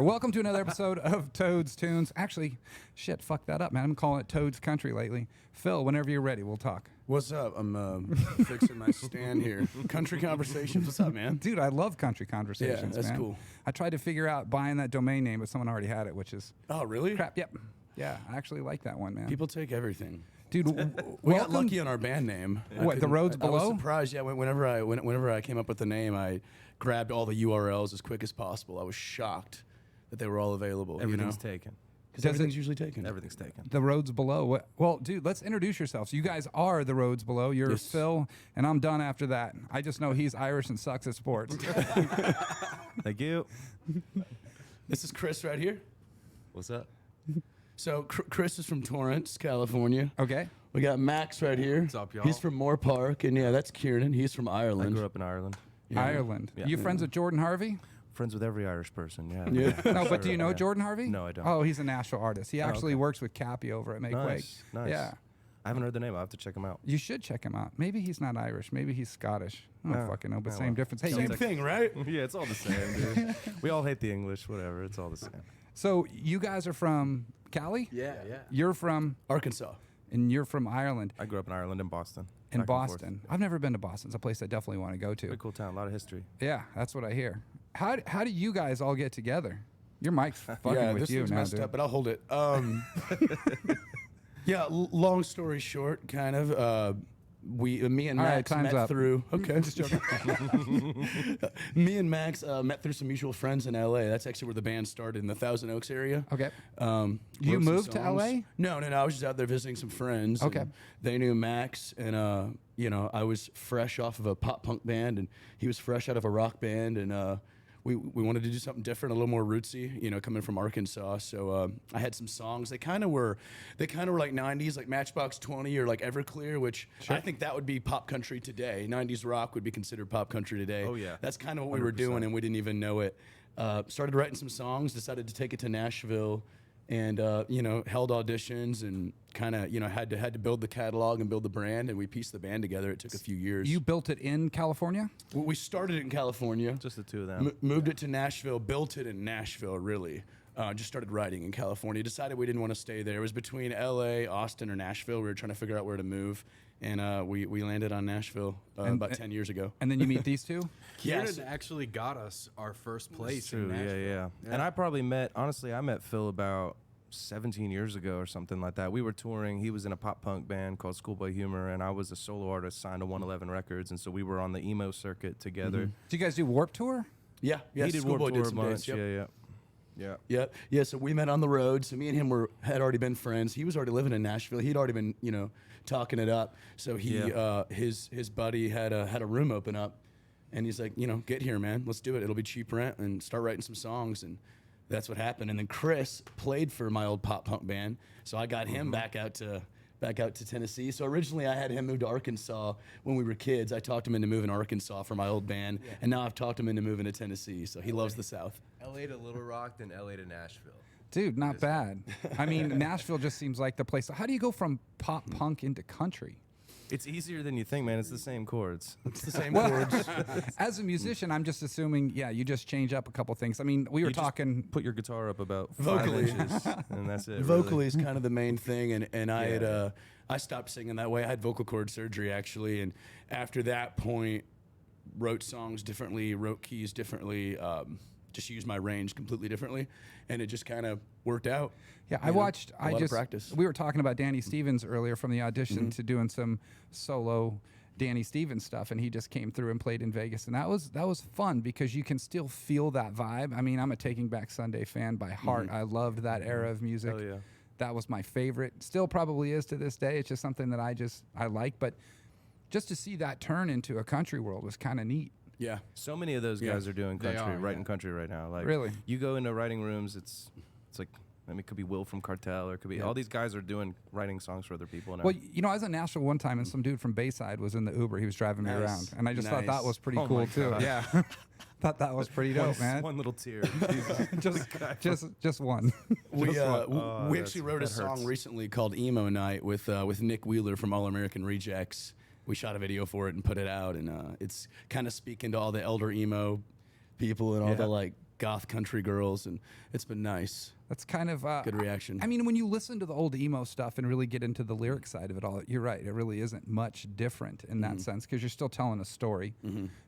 Welcome to another episode of Toad's Tunes. Actually, shit, fuck that up, man. I'm calling it Toad's Country lately. Phil, whenever you're ready, we'll talk. What's up? I'm fixing my stand here. Country Conversations. What's up, man? Dude, I love Country Conversations, Yeah, that's man. cool. I tried to figure out buying that domain name, but someone already had it, which is Oh, really? crap. Yep. Yeah, I actually like that one, man. People take everything. Dude, We got lucky on our band name. What, The Roads I Below? was surprised. Yeah, whenever I came up with the name, I grabbed all the URLs as quick as possible. I was shocked that they were all available. Everything's taken. Because everything's usually taken. Everything's taken. The Roads Below. Well, dude, let's introduce yourselves. You guys are The Roads Below. You're Yes. Phil, and I'm done after that. I just know he's Irish and sucks at sports. Thank you. This is Chris right here. What's up? So Chris is from Torrance, California. Okay. We got Max right here. What's up, y'all? He's from Moore Park, and yeah, that's Kieran. He's from I Ireland. grew up in Ireland. Yeah. Ireland. Yeah. You friends with Jordan Harvey? Friends with every Irish person, yeah. Yeah. No, but do you know Yeah. Jordan Harvey? No, I don't. Oh, he's a Nashville artist. He actually okay. works with Cappy over at Make Way. Nice, nice. Yeah. I haven't heard the name. I'll have to check him out. You should check him out. Maybe he's not Irish. Maybe he's Scottish. I don't Oh, fucking know, but oh, same well. difference. Hey, Same you, thing, right? Yeah, it's all the same, dude. We all hate the English, whatever. It's all the same. so you guys are from Cali? Yeah. You're from, Arkansas. and you're from Ireland, I grew up in Ireland and Boston. in Back and forth. Boston. I've never been to Boston. It's a place I definitely want to go to. Pretty cool town. A lot of history. Yeah, that's what I hear. How do you guys all get together? Your mic's fucking Yeah, with this you thing's now, messed dude. up, but I'll hold it. Yeah, long story short, kind of. Me and All right, Max time's met up. through. Okay, just joking. Me and Max met through some mutual friends in LA. That's actually where the band started, in the Thousand Oaks area. Okay. You You moved to LA? No. I was just out there visiting some friends. Okay. and They knew Max, and I was fresh off of a pop punk band, and he was fresh out of a rock band, and we wanted to do something different, a little more rootsy, coming from Arkansas. So I had some songs. They kind of were like 90s, like Matchbox 20 or like Everclear, which I think that would be pop country today. 90s rock would be considered pop country today. Oh, yeah. That's kind of what we were doing, and we didn't even know it. Started writing some songs, decided to take it to Nashville, and held auditions, and kind of had to build the catalog and build the brand, and we pieced the band together. It took a few years. You built it in California? We started it in California, Just the two of them. moved it to Nashville, built it in Nashville. Really, just started writing in California. Decided we didn't want to stay there. It was between L.A., Austin, or Nashville. We were trying to figure out where to move, and we landed on Nashville about 10 years ago. And then you meet these two? Kieran Yes. actually got us our first place True, in Nashville. yeah. And I probably met Phil about 17 years ago or something like that. We were touring. He was in a pop punk band called Schoolboy Humor, and I was a solo artist signed to 111 Records, and so we were on the emo circuit together. Did you guys do Warp Tour? Yeah, He did Schoolboy Warped Tour a some bunch. dates, yep. Yeah. Yeah. So we met on the road. So me and him had already been friends. He was already living in Nashville. He'd already been, talking it up. So his buddy had a room open up, and he's like, get here, man. Let's do it. It'll be cheap rent, and start writing some songs. And that's what happened. And then Chris played for my old pop punk band, so I got him back out to Tennessee. So originally I had him move to Arkansas when we were kids. I talked him into moving to Arkansas for my old band, and now I've talked him into moving to Tennessee. So he loves the South. LA to Little Rock, then LA to Nashville. Dude, not bad. I mean, Nashville just seems like the place. How do you go from pop punk into country? It's easier than you think, man. It's the same chords. It's the same chords. As a musician, I'm just assuming, you just change up a couple things. I mean, we were You just talking. Put your guitar up about 5 Vocally. inches, and that's it. Vocally is kind of the main thing, and I stopped singing that way. I had vocal cord surgery actually, and after that point, wrote songs differently, wrote keys differently, just used my range completely differently, and it just kind of worked out. Yeah, You I know, watched. a lot of practice. We were talking about Danny Stevens earlier from the audition to doing some solo Danny Stevens stuff, and he just came through and played in Vegas, and that was fun because you can still feel that vibe. I mean, I'm a Taking Back Sunday fan by heart. I loved that era of music. Hell yeah. That was my favorite. Still probably is to this day. It's just something that I like, but just to see that turn into a country world was kind of neat. Yeah. So many of those Yeah. guys are doing They country, are, writing yeah. country right now. Like, Really? you go into writing rooms, it's like, I mean, it could be Will from Cartel, or it could be all these guys are writing songs for other people now. Well, I was in Nashville one time, and some dude from Bayside was in the Uber. He was driving me Nice. around, and I just thought that Nice. was pretty Oh cool my too. God. Yeah, thought that was pretty dope, man. One little tear. just one. We that's- actually wrote a that song hurts. recently called Emo Night with Nick Wheeler from All American Rejects. We shot a video for it and put it out, and it's kind of speaking to all the elder emo people and all Yeah. the like goth country girls, and it's been nice. That's kind of Good reaction. I mean, when you listen to the old emo stuff and really get into the lyric side of it all, you're right. It really isn't much different in that sense because you're still telling a story.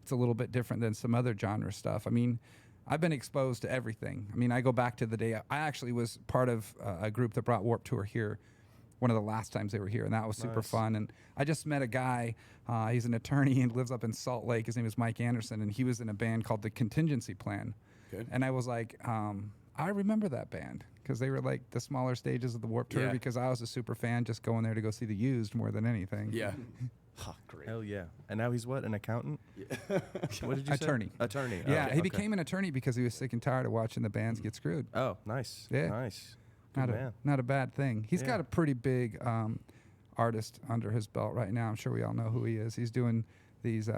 It's a little bit different than some other genre stuff. I mean, I've been exposed to everything. I mean, I go back to the day I actually was part of a group that brought Warped Tour here. One of the last times they were here, and that was super fun. And I just met a guy. He's an attorney and lives up in Salt Lake. His name is Mike Anderson, and he was in a band called the Contingency Plan. Okay. And I was like, I remember that band because they were like the smaller stages of the Warped Tour. Yeah. Because I was a super fan, just going there to go see the Used more than anything. Yeah. Great. Hell yeah. And now he's what? An accountant? What did you Attorney. say? Attorney. Yeah, Okay, he okay. became an attorney because he was sick and tired of watching the bands get screwed. Oh, nice. Yeah. Nice. Good man. Not a bad thing. He's Yeah. got a pretty big artist under his belt right now. I'm sure we all know who he is. He's doing these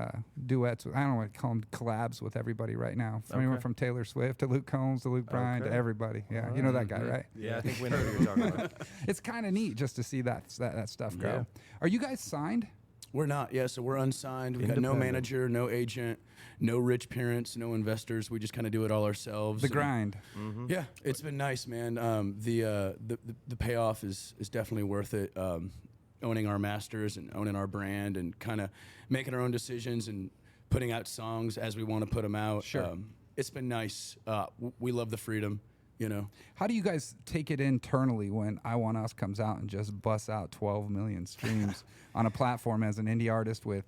duets. I don't know what to call them, collabs with everybody right now. From anyone Okay. from Taylor Swift to Luke Combs to Luke Bryan to Okay. everybody. Yeah, you know that guy, right? Yeah, I think we know what you're talking about. It's kind of neat just to see that stuff grow. Yeah. Are you guys signed? We're not. Yeah, so we're unsigned. We've got no Independent. manager, no agent, no rich parents, no investors. We just kind of do it all ourselves. The And- grind. Yeah, it's been nice, man. The payoff is definitely worth it. Owning our masters and owning our brand and kind of making our own decisions and putting out songs as we want to put them out. Sure. It's been nice. We love the freedom, you know. How do you guys take it internally when I Want Us comes out and just busts out 12 million streams on a platform as an indie artist with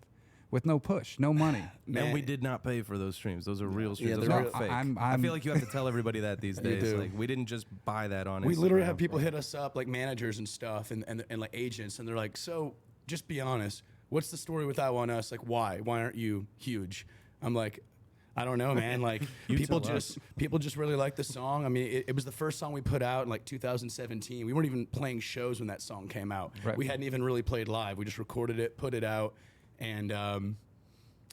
no push, no money? Man. And we did not pay for those streams. Those are real streams. Yeah, Those they're aren't real. fake. I'm- I feel like you have to tell everybody that these days. do. Like we didn't just buy that on We literally have Instagram. people hit us up, like managers and stuff, and like agents, and they're like, "So, just be honest. What's the story with I Want Us? Like, why? Why aren't you huge?" I'm like, I don't know, man. Like, people tell us. just really like the song. I mean, it was the first song we put out in like 2017. We weren't even playing shows when that song came out. Right. We hadn't even really played live. We just recorded it, put it out, and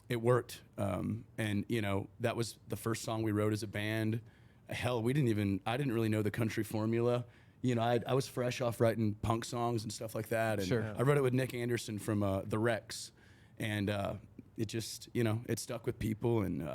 it worked. And you know, that was the first song we wrote as a band. Hell, I didn't really know the country formula. You know, I was fresh off writing punk songs and stuff like that. And Sure. I wrote it with Nick Anderson from the Rex. And it just, you know, it stuck with people and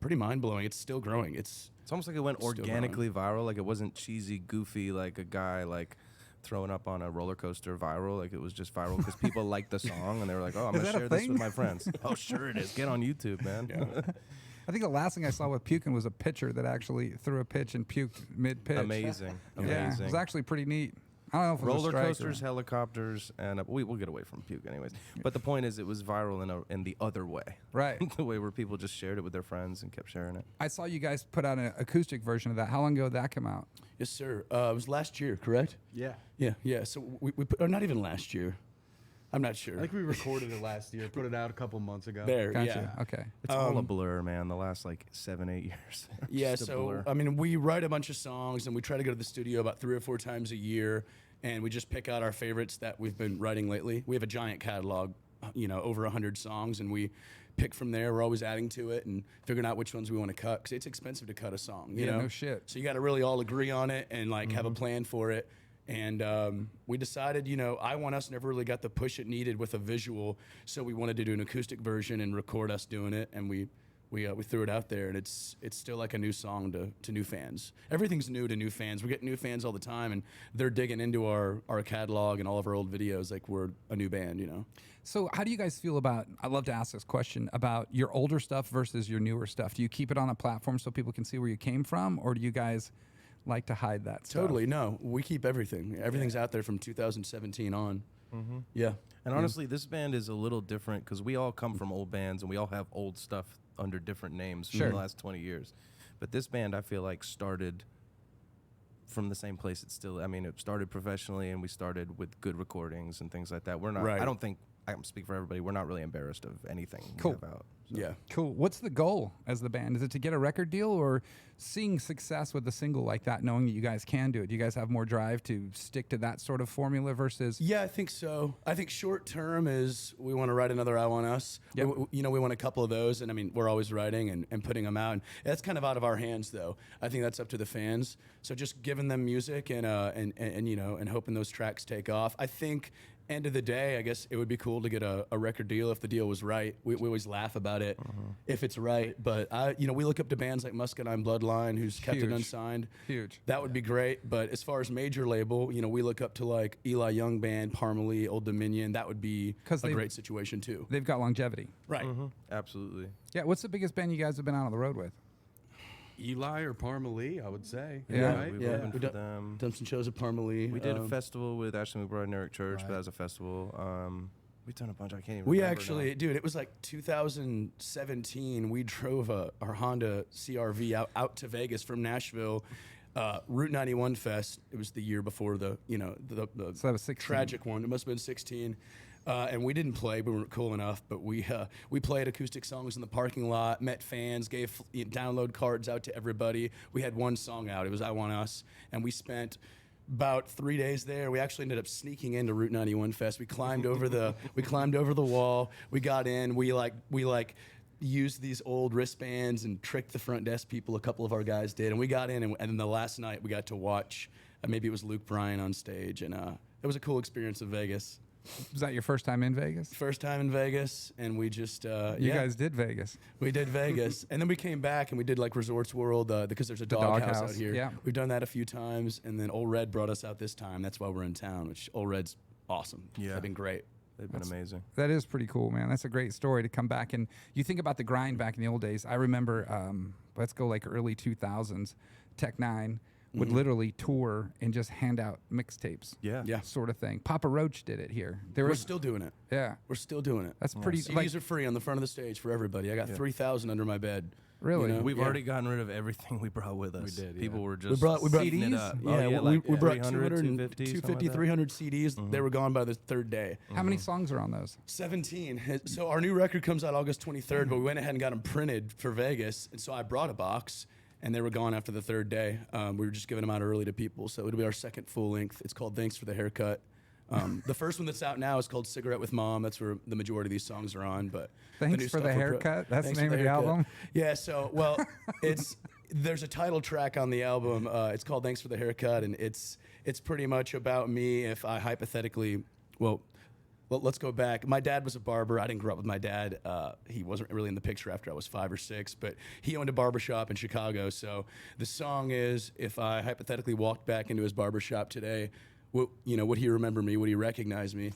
pretty mind-blowing. It's still growing. It's It's almost like it went Still organically viral. Like it wasn't cheesy, goofy, like a guy like throwing up on a roller coaster viral. Like it was just viral because people liked the song and they were like, "Oh, I'm Is gonna that a share this thing? with my friends." Oh, sure it is. Get on YouTube, man. I think the last thing I saw with puking was a pitcher that actually threw a pitch and puked mid-pitch. Amazing, Yeah, it amazing. was actually pretty neat. I don't know if it was a Roller strike or- coasters, helicopters, and we'll get away from puke anyways. But the point is, it was viral in the other way, Right. the way where people just shared it with their friends and kept sharing it. I saw you guys put out an acoustic version of that. How long ago did that come out? yes, sir. It was last year, correct? Yeah. Yeah. So we put, or not even last year. I'm not sure. I think we recorded it last year, put it out a couple months ago. there. Gotcha. Yeah. Okay. It's all a blur, man. The last like 7-8 years. Yeah, Just a so blur. I mean, we write a bunch of songs and we try to go to the studio about 3 or 4 times a year, and we just pick out our favorites that we've been writing lately. We have a giant catalog, you know, over 100 songs, and we pick from there. We're always adding to it and figuring out which ones we want to cut because it's expensive to cut a song. You Yeah, know? no shit. So you got to really all agree on it and like have a plan for it. And we decided, you know, I Want Us never really got the push it needed with a visual, so we wanted to do an acoustic version and record us doing it, and we threw it out there, and it's still like a new song to new fans. Everything's new to new fans. We get new fans all the time, and they're digging into our catalog and all of our old videos like we're a new band, you know. So how do you guys feel about, I'd love to ask this question, about your older stuff versus your newer stuff? Do you keep it on a platform so people can see where you came from, or do you guys like to hide that stuff? Totally, no. We keep everything. Everything's out there from 2017 on. Yeah. And honestly, this band is a little different because we all come from old bands and we all have old stuff under different names Sure. from the last 20 years. But this band, I feel like, started from the same place. It started professionally and we started with good recordings and things like that. We're not, Right. I don't think, I can speak for everybody, we're not really embarrassed of anything Cool. we have out. Yeah. Cool. What's the goal as the band? Is it to get a record deal or seeing success with a single like that, knowing that you guys can do it? Do you guys have more drive to stick to that sort of formula versus? Yeah, I think so. I think short term is we want to write another I Want Us. Yep. You know, we want a couple of those, and I mean, we're always writing and putting them out. And that's kind of out of our hands, though. I think that's up to the fans. So just giving them music and you know, and hoping those tracks take off. I think end of the day, I guess it would be cool to get a record deal if the deal was right. We always laugh about it if it's right. But you know, we look up to bands like Muscadine Bloodline line who's kept it Huge. unsigned. Huge. That would be great. But as far as major label, you know, we look up to like Eli Young Band, Parmalee, Old Dominion. That would be a great situation too. They've got longevity. Right. Absolutely. Yeah. What's the biggest band you guys have been out on the road with? Eli or Parmalee, I would say. Yeah. Right? We've Yeah, opened we've for done- them. Done some shows at Parmalee. We did a festival with Ashley McBride and Eric Church, but Right. that was a festival. We've done a bunch. I can't even We remember actually, now. dude, it was like 2017. We drove our Honda CRV out to Vegas from Nashville. Route 91 Fest. It was the year before the So that was 16. tragic one. It must have been 16. And we didn't play. We weren't cool enough, but we played acoustic songs in the parking lot, met fans, gave download cards out to everybody. We had one song out. It was "I Want Us," and we spent about 3 days there. We actually ended up sneaking into Route 91 Fest. We climbed over the wall. We got in. We used these old wristbands and tricked the front desk people. A couple of our guys did, and we got in. And then the last night we got to watch. Maybe it was Luke Bryan on stage, and it was a cool experience in Vegas. Was that your first time in Vegas? First time in Vegas, and we just You guys did Vegas. we did Vegas, and then we came back and we did like Resorts World because there's a dog house out Doghouse, here. yeah. We've done that a few times, and then Old Red brought us out this time. That's why we're in town. Which Old Red's awesome. Yeah. They've been great. They've been amazing. That is pretty cool, man. That's a great story to come back. And you think about the grind back in the old days. I remember, let's go like early 2000s, Tech Nine would literally tour and just hand out mixtapes. Yeah. Yeah, Sort of thing. Papa Roach did it here. we're still doing it. Yeah. We're still doing it. That's pretty. CDs Like, are free on the front of the stage for everybody. I got 3,000 under my bed. Really? You know? We've Yeah. already gotten rid of everything we brought with us. did, yeah. People were We just brought eating it CDs? up. Yeah, Oh, yeah, we like brought 300, 250, 250, 300 CDs. They were gone by the third day. how many songs are on those? 17. So our new record comes out August 23rd, but we went ahead and got them printed for Vegas. And so I brought a box, and they were gone after the third day. We were just giving them out early to people. So it'll be our second full length. It's called Thanks for the Haircut. The first one that's out now is called Cigarette with Mom. That's where the majority of these songs are on. But Thanks new for stuff the we're Haircut? That's the Thanks name for of the Haircut. album? Yeah, so, well, there's a title track on the album. It's called Thanks for the Haircut, and it's pretty much about me if I hypothetically, well, let's go back. My dad was a barber. I didn't grow up with my dad. He wasn't really in the picture after I was 5 or 6, but he owned a barbershop in Chicago. So the song is, if I hypothetically walked back into his barbershop today, would he remember me? Would he recognize me?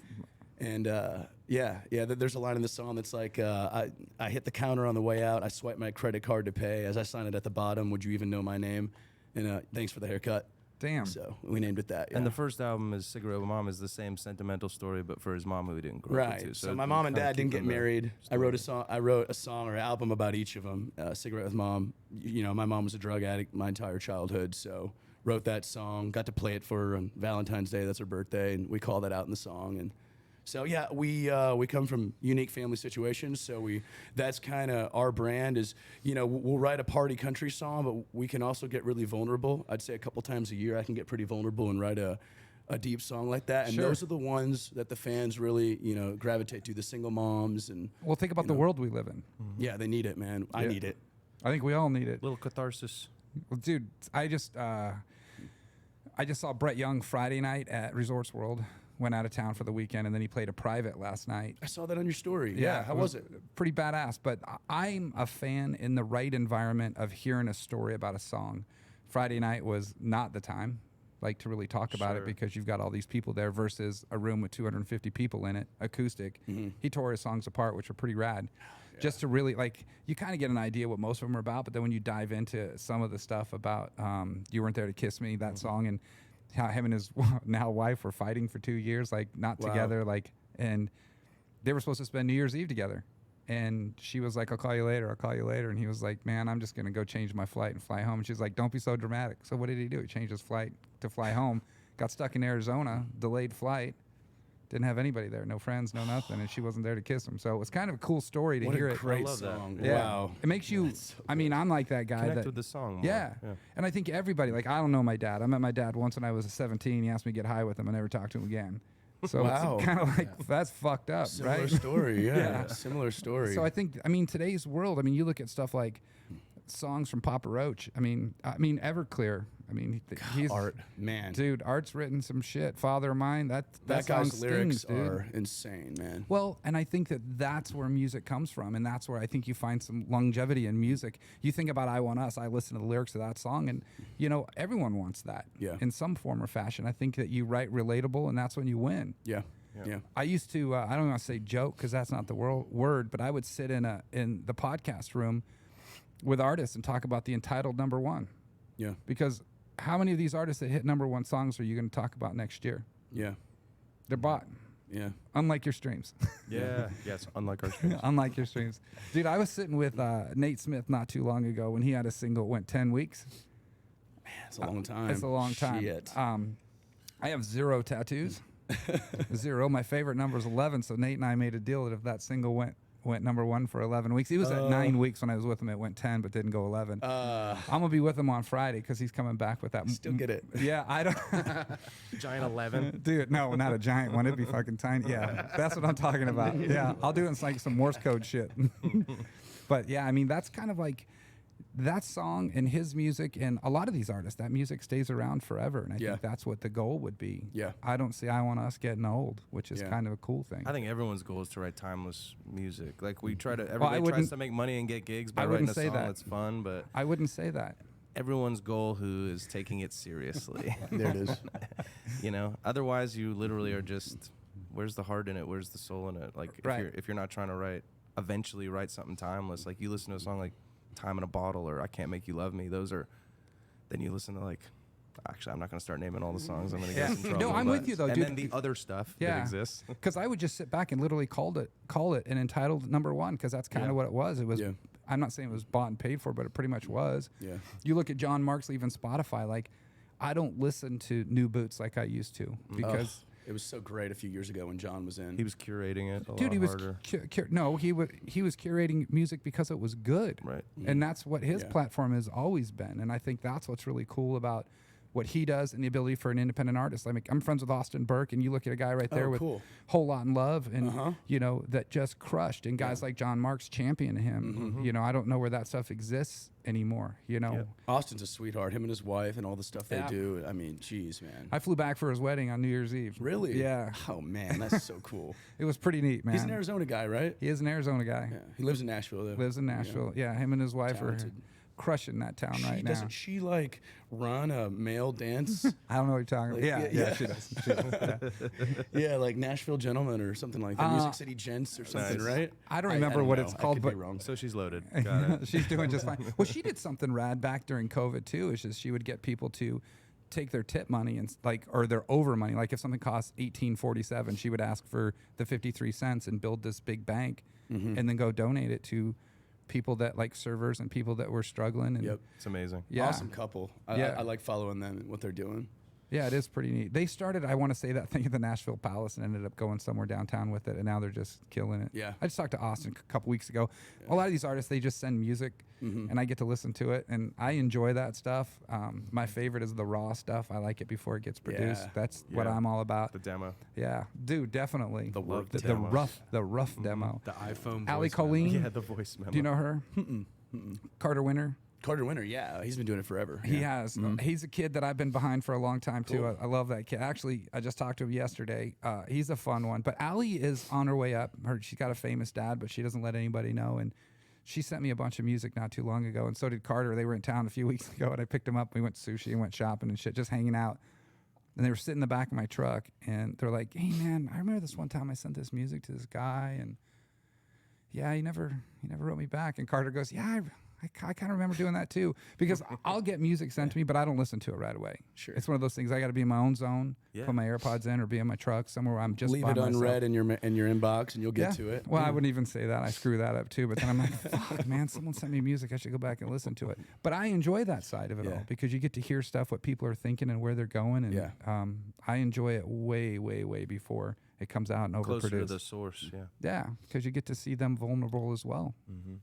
And there's a line in the song that's like, I hit the counter on the way out. I swipe my credit card to pay. As I sign it at the bottom, would you even know my name? And thanks for the haircut. Damn. So we named it that. Yeah. And the first album is Cigarette with Mom is the same sentimental story, but for his mom who he didn't grow up Right. with. So my mom and dad didn't get married. I wrote a song or album about each of them. Cigarette with Mom. My mom was a drug addict my entire childhood, so wrote that song. Got to play it for her on Valentine's Day. That's her birthday, and we call that out in the song. And so yeah, we come from unique family situations. So that's kind of our brand. Is we'll write a party country song, but we can also get really vulnerable. I'd say a couple times a year I can get pretty vulnerable and write a deep song like that. And Sure. those are the ones that the fans really gravitate to. The single moms and Well, think about the world we live in. yeah, they need it, man. I Yeah. need it. I think we all need it. Little catharsis. Well, dude, I just saw Brett Young Friday night at Resorts World. Went out of town for the weekend, and then he played a private last night. I saw that on your story. Yeah, how was it? Pretty badass. But I'm a fan in the right environment of hearing a story about a song. Friday night was not the time, like, to really talk about it because you've got all these people there versus a room with 250 people in it, acoustic. He tore his songs apart, which were pretty rad. Just to really, like, you kind of get an idea what most of them are about, but then when you dive into some of the stuff about You Weren't There to Kiss Me, that song, and how him and his now wife were fighting for 2 years, like, not together, like, and they were supposed to spend New Year's Eve together. And she was like, I'll call you later. And he was like, man, I'm just going to go change my flight and fly home. And she's like, don't be so dramatic. So what did he do? He changed his flight to fly home, got stuck in Arizona, delayed flight, didn't have anybody there, no friends, no nothing. And she wasn't there to kiss him. So it was kind of a cool story to What hear a it. great love that. song. Yeah. Wow. It makes you, I mean, I'm like that guy Connect that, with the song more. yeah. And I think everybody, like, I don't know my dad. I met my dad once when I was 17. He asked me to get high with him. I never talked to him again. So Wow. it's kind of like, that's fucked up, Similar right? story. Yeah. Yeah. Similar story. So I think, today's world, you look at stuff like songs from Papa Roach. I mean, Everclear. I mean, he's Art, man. dude. Art's written some shit. Father of Mine. That That song guy's lyrics stings, dude. are insane, man. Well, and I think that that's where music comes from, and that's where I think you find some longevity in music. You think about "I Want Us." I listen to the lyrics of that song, and everyone wants that in some form or fashion. I think that you write relatable, and that's when you win. Yeah. I used to. I don't want to say joke because that's not the word, but I would sit in the podcast room with artists and talk about the entitled number one. Yeah. Because how many of these artists that hit number one songs are you going to talk about next year? Yeah. They're bought. Yeah. Unlike your streams. Yeah. Yes. Unlike our streams. Unlike your streams. Dude, I was sitting with Nate Smith not too long ago when he had a single, went 10 weeks. Man, it's a long time. It's a long time. Shit. I have 0 tattoos. 0. My favorite number is 11, so Nate and I made a deal that if that single went number one for 11 weeks. He was at 9 weeks when I was with him. It went 10, but didn't go 11. I'm going to be with him on Friday because he's coming back with that. Still get it. Yeah, I don't. Giant 11. Dude, no, not a giant one. It'd be fucking tiny. Yeah, that's what I'm talking about. Yeah, I'll do it in like some Morse code shit. But yeah, I mean, that's kind of like that song and his music and a lot of these artists, that music stays around forever. And I think that's what the goal would be. Yeah. I don't see I Want Us getting old, which is kind of a cool thing. I think everyone's goal is to write timeless music. Like we try to, everybody tries to make money and get gigs by writing a song that's fun, but I wouldn't say that. Everyone's goal who is taking it seriously. There it is. Otherwise you literally are just, where's the heart in it? Where's the soul in it? Like if you're not trying to eventually write something timeless, like you listen to a song like Time in a Bottle or I Can't Make You Love Me, then you listen to actually I'm not going to start naming all the songs. I'm going to get in trouble. No, I'm with you though, and dude. then the other stuff that exists. Because I would just sit back and literally call it an entitled number one because that's kind of what it was. It was. I'm not saying it was bought and paid for, but it pretty much was. Yeah. You look at John Mark's leaving Spotify, like I don't listen to New Boots like I used to because it was so great a few years ago when John was in. He was curating it a dude, lot he was harder. he was curating music because it was good. Right. And that's what his platform has always been. And I think that's what's really cool about what he does and the ability for an independent artist. Like I'm friends with Austin Burke, and you look at a guy right there with Whole Lot in Love, and that just crushed. And guys like John Mark's champion him. I don't know where that stuff exists anymore. Austin's a sweetheart. Him and his wife and all the stuff they do. I mean, geez, man. I flew back for his wedding on New Year's Eve. Really? Yeah. Oh man, that's so cool. It was pretty neat, man. He's an Arizona guy, right? He is an Arizona guy. Yeah. He lives in Nashville though. Lives in Nashville. Yeah, him and his wife Talented. are crushing that town right now. Doesn't she run a male dance? I don't know what you're talking about. Yeah, she does. She does. Yeah, like Nashville Gentlemen or something like that. Music City Gents or something, right? I don't remember what know. it's I called, could but be wrong. So she's loaded. Got it. she's doing just fine. Well, she did something rad back during COVID too. Is just she would get people to take their tip money and or their over money. Like if something costs $18.47, she would ask for the 53 cents and build this big bank, and then go donate it to people that like servers and people that were struggling. And It's amazing. Yeah. Awesome couple. I like following them and what they're doing. Yeah, it is pretty neat. They started, I want to say, that thing at the Nashville Palace and ended up going somewhere downtown with it, and now they're just killing it. Yeah. I just talked to Austin a couple weeks ago. A lot of these artists, they just send music, and I get to listen to it, and I enjoy that stuff. My favorite is the raw stuff. I like it before it gets produced. Yeah. That's what I'm all about. The demo. Yeah, dude, definitely. The work the demo. rough demo. The iPhone. Ali voice memo. Colleen. Yeah, the voice memo. Do you know her? Carter Winter. Carter Winter, yeah, he's been doing it forever. He has. He's a kid that I've been behind for a long time too. Cool. I love that kid. Actually, I just talked to him yesterday. He's a fun one. But Allie is on her way up. She's got a famous dad, but she doesn't let anybody know. And she sent me a bunch of music not too long ago, and so did Carter. They were in town a few weeks ago, and I picked them up. We went sushi and went shopping and shit, just hanging out. And they were sitting in the back of my truck, and they're like, "Hey man, I remember this one time I sent this music to this guy, and yeah, he never wrote me back." And Carter goes, "Yeah, I kind of remember doing that too," because I'll get music sent to me, but I don't listen to it right away. Sure. It's one of those things. I got to be in my own zone, put my AirPods in, or be in my truck somewhere where I'm just leave by it myself. unread in your inbox, and you'll get to it. Well, I wouldn't even say that. I screw that up too. But then I'm like, fuck, man, someone sent me music. I should go back and listen to it. But I enjoy that side of it all because you get to hear stuff, what people are thinking and where they're going. And I enjoy it way, way, way before it comes out and overproduced. Closer to the source, yeah. Yeah, because you get to see them vulnerable as well.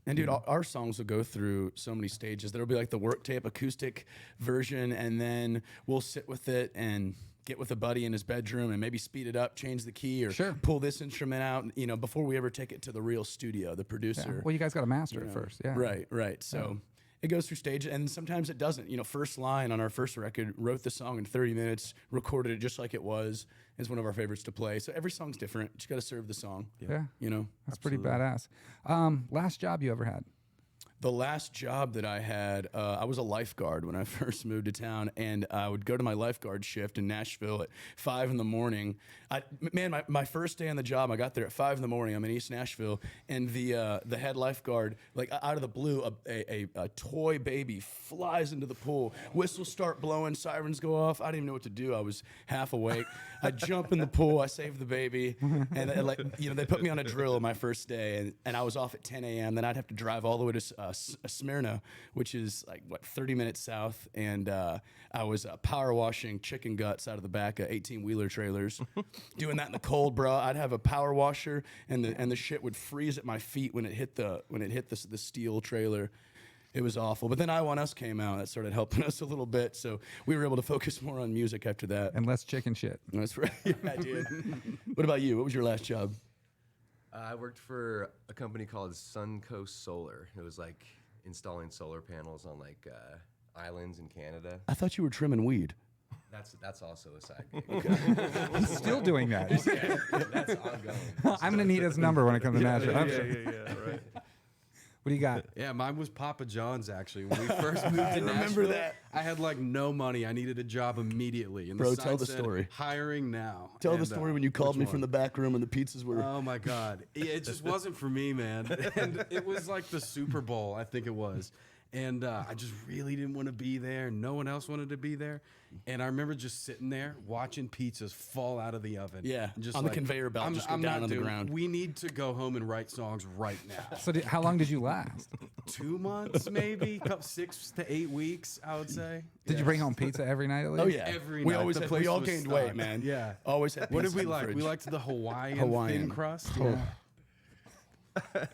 And dude, our songs will go through so many stages. There'll be like the work tape acoustic version, and then we'll sit with it and get with a buddy in his bedroom and maybe speed it up, change the key, or pull this instrument out, before we ever take it to the real studio, the producer. Well, you guys got to master it first. Yeah. Right. So it goes through stages, and sometimes it doesn't. You know, First Line on our first record, wrote the song in 30 minutes, recorded it just like it was. Is one of our favorites to play. So every song's different. You just got to serve the song. Yeah. You know, That's pretty badass. Last job you ever had? the last job that I had, I was a lifeguard when I first moved to town, and I would go to my lifeguard shift in Nashville at 5 in the morning. My first day on the job, I got there at 5 in the morning. I'm in East Nashville, and the head lifeguard, like out of the blue, a toy baby flies into the pool. Whistles start blowing, sirens go off. I didn't even know what to do. I was half awake. I jump in the pool, I save the baby, and they put me on a drill my first day, and I was off at 10 a.m. Then I'd have to drive all the way to Smyrna, which is 30 minutes south, and I was power washing chicken guts out of the back of 18-wheeler trailers, doing that in the cold, bro. I'd have a power washer, and the shit would freeze at my feet when it hit the steel trailer. It was awful. But then I Want Us came out. That started helping us a little bit. So we were able to focus more on music after that. And less chicken shit. That's right. Yeah, dude. What about you? What was your last job? I worked for a company called Suncoast Solar. It was like installing solar panels on islands in Canada. I thought you were trimming weed. That's also a side gig. He's still doing that. That's ongoing. I'm going to need his number when it comes to Nashville. Yeah, right. What do you got? Yeah, mine was Papa John's, actually. When we first moved to Nashville, remember that. I had no money. I needed a job immediately. And Bro, sign tell the said, story. Hiring now. Tell And, the story when you called me which from the back room and the pizzas were... Oh my God. It just wasn't for me, man. And it was like the Super Bowl, I think it was. And I just really didn't want to be there. No one else wanted to be there. And I remember just sitting there watching pizzas fall out of the oven. Yeah, just on the conveyor belt, just go down on the ground. We need to go home and write songs right now. So how long did you last? 2 months, maybe, 6 to 8 weeks, I would say. Did you bring home pizza every night at least? Oh, yeah. Every we night. always The had, place we all was gained stocked. weight, man. Yeah. Always had What pizza did we in the like? fridge. We liked the Hawaiian Hawaiian. thin crust. Oh.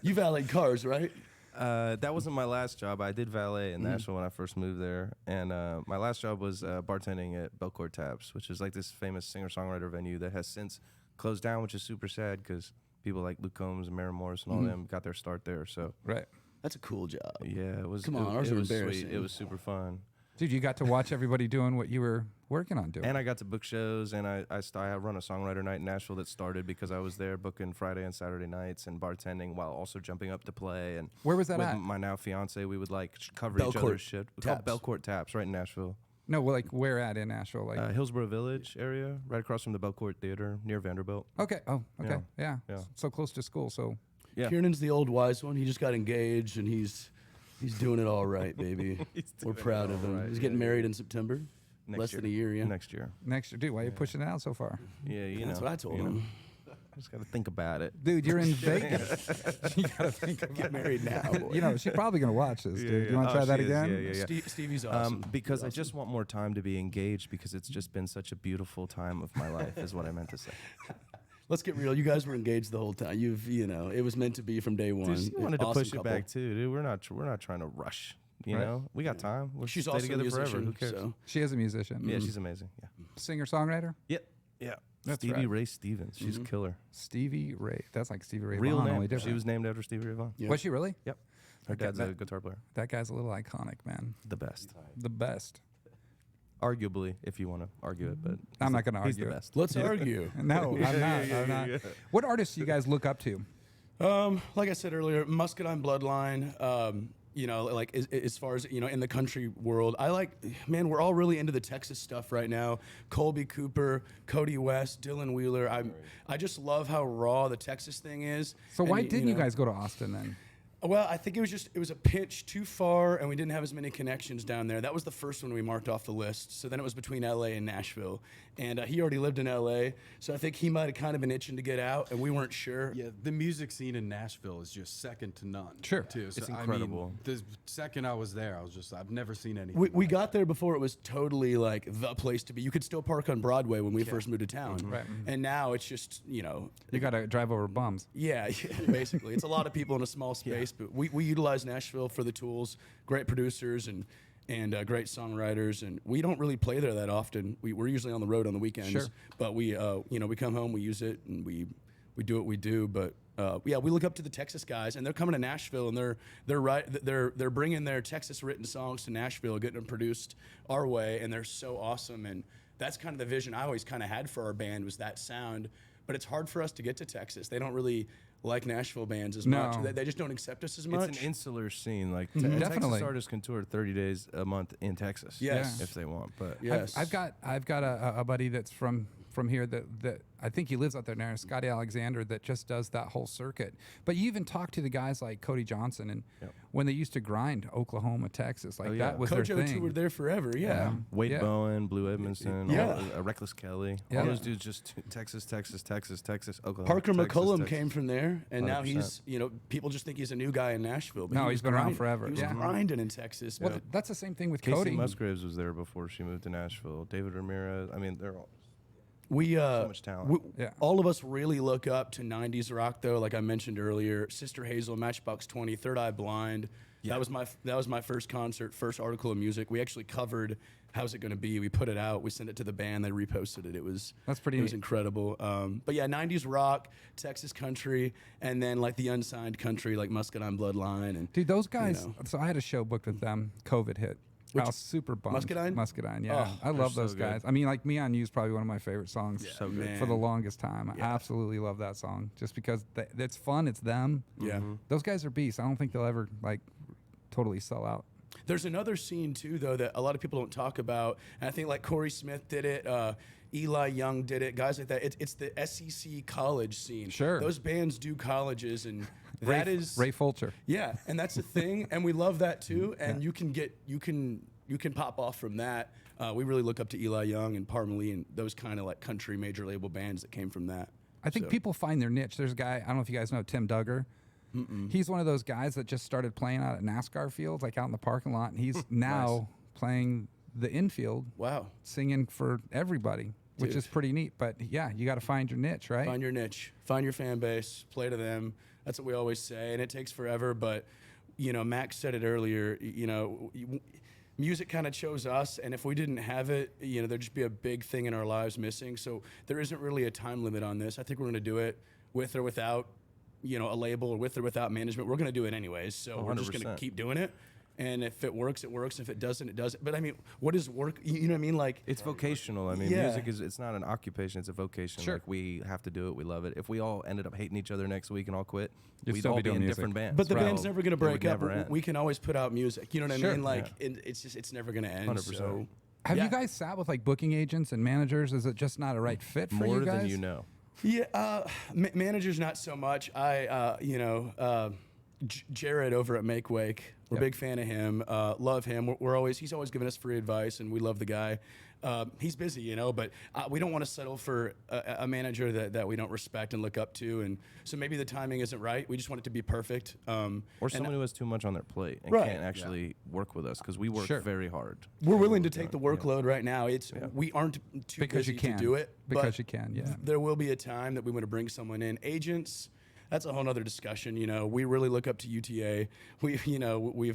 You valeted cars, right? That wasn't my last job. I did valet in Nashville when I first moved there, and my last job was bartending at Belcourt Taps, which is like this famous singer-songwriter venue that has since closed down, which is super sad because people like Luke Combs and Mary Morris and all them got their start there. So Right. That's a cool job. yeah, it was. Come on, ours it are was embarrassing. sweet. It was super fun. Dude, you got to watch everybody doing what you were working on doing. And I got to book shows, and I run a songwriter night in Nashville that started because I was there booking Friday and Saturday nights and bartending while also jumping up to play. And Where was that with at? my now fiance, we would cover each Belcourt other's shit. We called Taps. Belcourt Taps right in Nashville. No, well, where at in Nashville? Hillsborough Village area, right across from the Belcourt Theater near Vanderbilt. Okay. Oh, okay. Yeah. Yeah. So close to school. So Yeah. Kiernan's the old wise one. He just got engaged, and he's doing it all right, baby. We're doing proud it of all him. right, He's getting yeah. married in September. Next Less than a year, yeah. Next year. next year, dude, why are you pushing it out so far? Yeah, you know. That's what I told you know. him. Just got to think about it. Dude, you're in Vegas. You gotta think about Get married now, boy. You know, she's probably gonna watch this, dude. You want to try Oh, that she is. again? Yeah. Stevie's awesome. Because I just want more time to be engaged because it's just been such a beautiful time of my life, is what I meant to say. Let's get real. You guys were engaged the whole time. It was meant to be from day one. Dude, she wanted to Awesome push couple. it back too, dude. We're not trying to rush. You Right. know, we got time. We'll She's stay also a together musician, forever. Who cares? so She is a musician. Yeah, she's amazing. Yeah. Singer songwriter. Yep. Yeah. That's Stevie right. Ray Stevens. She's a killer. Stevie Ray. That's like Stevie Ray Real Vaughan, name. only She different. was named after Stevie Ray Vaughan. Yeah. Was she really? Yep. Her Okay, dad's a that- guitar player. That guy's a little iconic, man. The best. The best. Arguably, if you want to argue it, but I'm not gonna he's argue the it. best. Let's argue. No, I'm not. I'm not. What artists do you guys look up to? Like I said earlier, Muscadine Bloodline. As far as in the country world, we're all really into the Texas stuff right now. Colby Cooper, Cody West, Dylan Wheeler. I just love how raw the Texas thing is. So why And, didn't you guys go to Austin then? Well, I think it was a pitch too far, and we didn't have as many connections down there. That was the first one we marked off the list. So then it was between LA and Nashville, and he already lived in LA, so I think he might have kind of been itching to get out, and we weren't sure. Yeah, the music scene in Nashville is just second to none. Sure. Too. So, It's incredible. the second I was there, I've never seen anything. We got there before it was totally like the place to be. You could still park on Broadway when we first moved to town, Right. and now it's just You got to drive over bums. yeah, basically it's a lot of people in a small space. But we utilize Nashville for the tools, great producers and great songwriters, and we don't really play there that often. We're usually on the road on the weekends, Sure. but we come home, we use it, and we we do what we do. But yeah, we look up to the Texas guys, and they're coming to Nashville, and they're bringing their Texas written songs to Nashville, getting them produced our way, and they're so awesome. And that's kind of the vision I always kind of had for our band, was that sound. But it's hard for us to get to Texas. They don't really like Nashville bands as much. They just don't accept us as much. It's an insular scene. Like Definitely. Texas artists can tour 30 days a month in Texas, Yes. if they want. But Yes. I've got a buddy that's from here that I think he lives out there now, Scotty Alexander, that just does that whole circuit. But you even talk to the guys like Cody Johnson, and when they used to grind Oklahoma, Texas, like that was their Kojo thing. toured there forever. Yeah. Wade Bowen, Blue Edmondson, Reckless Kelly, Yeah. all those dudes just Texas, Oklahoma. Parker Texas, McCullum Texas. came from there, and now 100%. he's, people just think he's a new guy in Nashville. But No, he he's was been around grinding. forever. He was Yeah. grinding in Texas. Well, but that's the same thing with Casey Cody. Musgraves was there before she moved to Nashville. David Ramirez. I mean, they're all we so much talent. all of us really look up to 90s rock, though. Like I mentioned earlier, Sister Hazel, Matchbox 20, Third Eye Blind. That was my first concert, first article of music. We actually covered How's It Gonna Be. We put it out. We sent it to the band. They reposted it. That's pretty It was neat. incredible. But yeah, 90s rock, Texas country, and then like the unsigned country, like Muscadine Bloodline. And Dude, those guys. know. So I had a show booked with them. COVID hit. I was super bummed. Muscadine? Muscadine, yeah. Oh, I love so those good. guys. I mean, like Me on You is probably one of my favorite songs so good. for the longest time. I absolutely love that song just because it's fun. It's them. yeah. Those guys are beasts. I don't think they'll ever like totally sell out. There's another scene too, though, that a lot of people don't talk about. And I think like Corey Smith did it, Eli Young did it, guys like that. It's the SEC college scene. Sure. Those bands do colleges, and Ray, that is Ray Fulcher. yeah, and that's a thing, and we love that too. And you can pop off from that. We really look up to Eli Young and Parmalee and those kind of like country major label bands that came from that. I think So- people find their niche. There's a guy, I don't know if you guys know Tim Duggar. He's one of those guys that just started playing out at NASCAR fields, like out in the parking lot. And he's now playing the infield, Wow. singing for everybody, which Dude. is pretty neat. But yeah, you got to find your niche, right? Find your niche, find your fan base, play to them. That's what we always say, and it takes forever. But Max said it earlier. Music kind of chose us, and if we didn't have it, there'd just be a big thing in our lives missing. So there isn't really a time limit on this. I think we're going to do it with or without, a label, or with or without management. We're going to do it anyways. So we're just going to 100%. keep doing it. And if it works, it works. If it doesn't, it doesn't. But I mean, what is work? You know what I mean? Like, It's vocational. I mean, Yeah. music it's not an occupation, it's a vocation. Sure. Like we have to do it, we love it. If we all ended up hating each other next week and all quit, You'd we'd still all be be doing in music. different bands. but the Right. band's never going to It would break up. never end. We can always put out music. You know what I Sure. mean? Like, it's never going to end. 100%. So Have yeah. you guys sat with like booking agents and managers? Is it just not a right fit for More you guys? than you know. Yeah, managers not so much. Jared over at Make Wake, we're a big fan of him. Love him. He's always giving us free advice, and we love the guy. He's busy, but we don't want to settle for a manager that we don't respect and look up to, and so maybe the timing isn't right. We just want it to be perfect. Or someone who has too much on their plate and Right. can't actually work with us because we work Sure. very hard. We're willing to take the workload right now. We aren't too Because busy you can. to do it. Because but you can, yeah. There will be a time that we want to bring someone in. Agents, that's a whole other discussion. We really look up to UTA. We've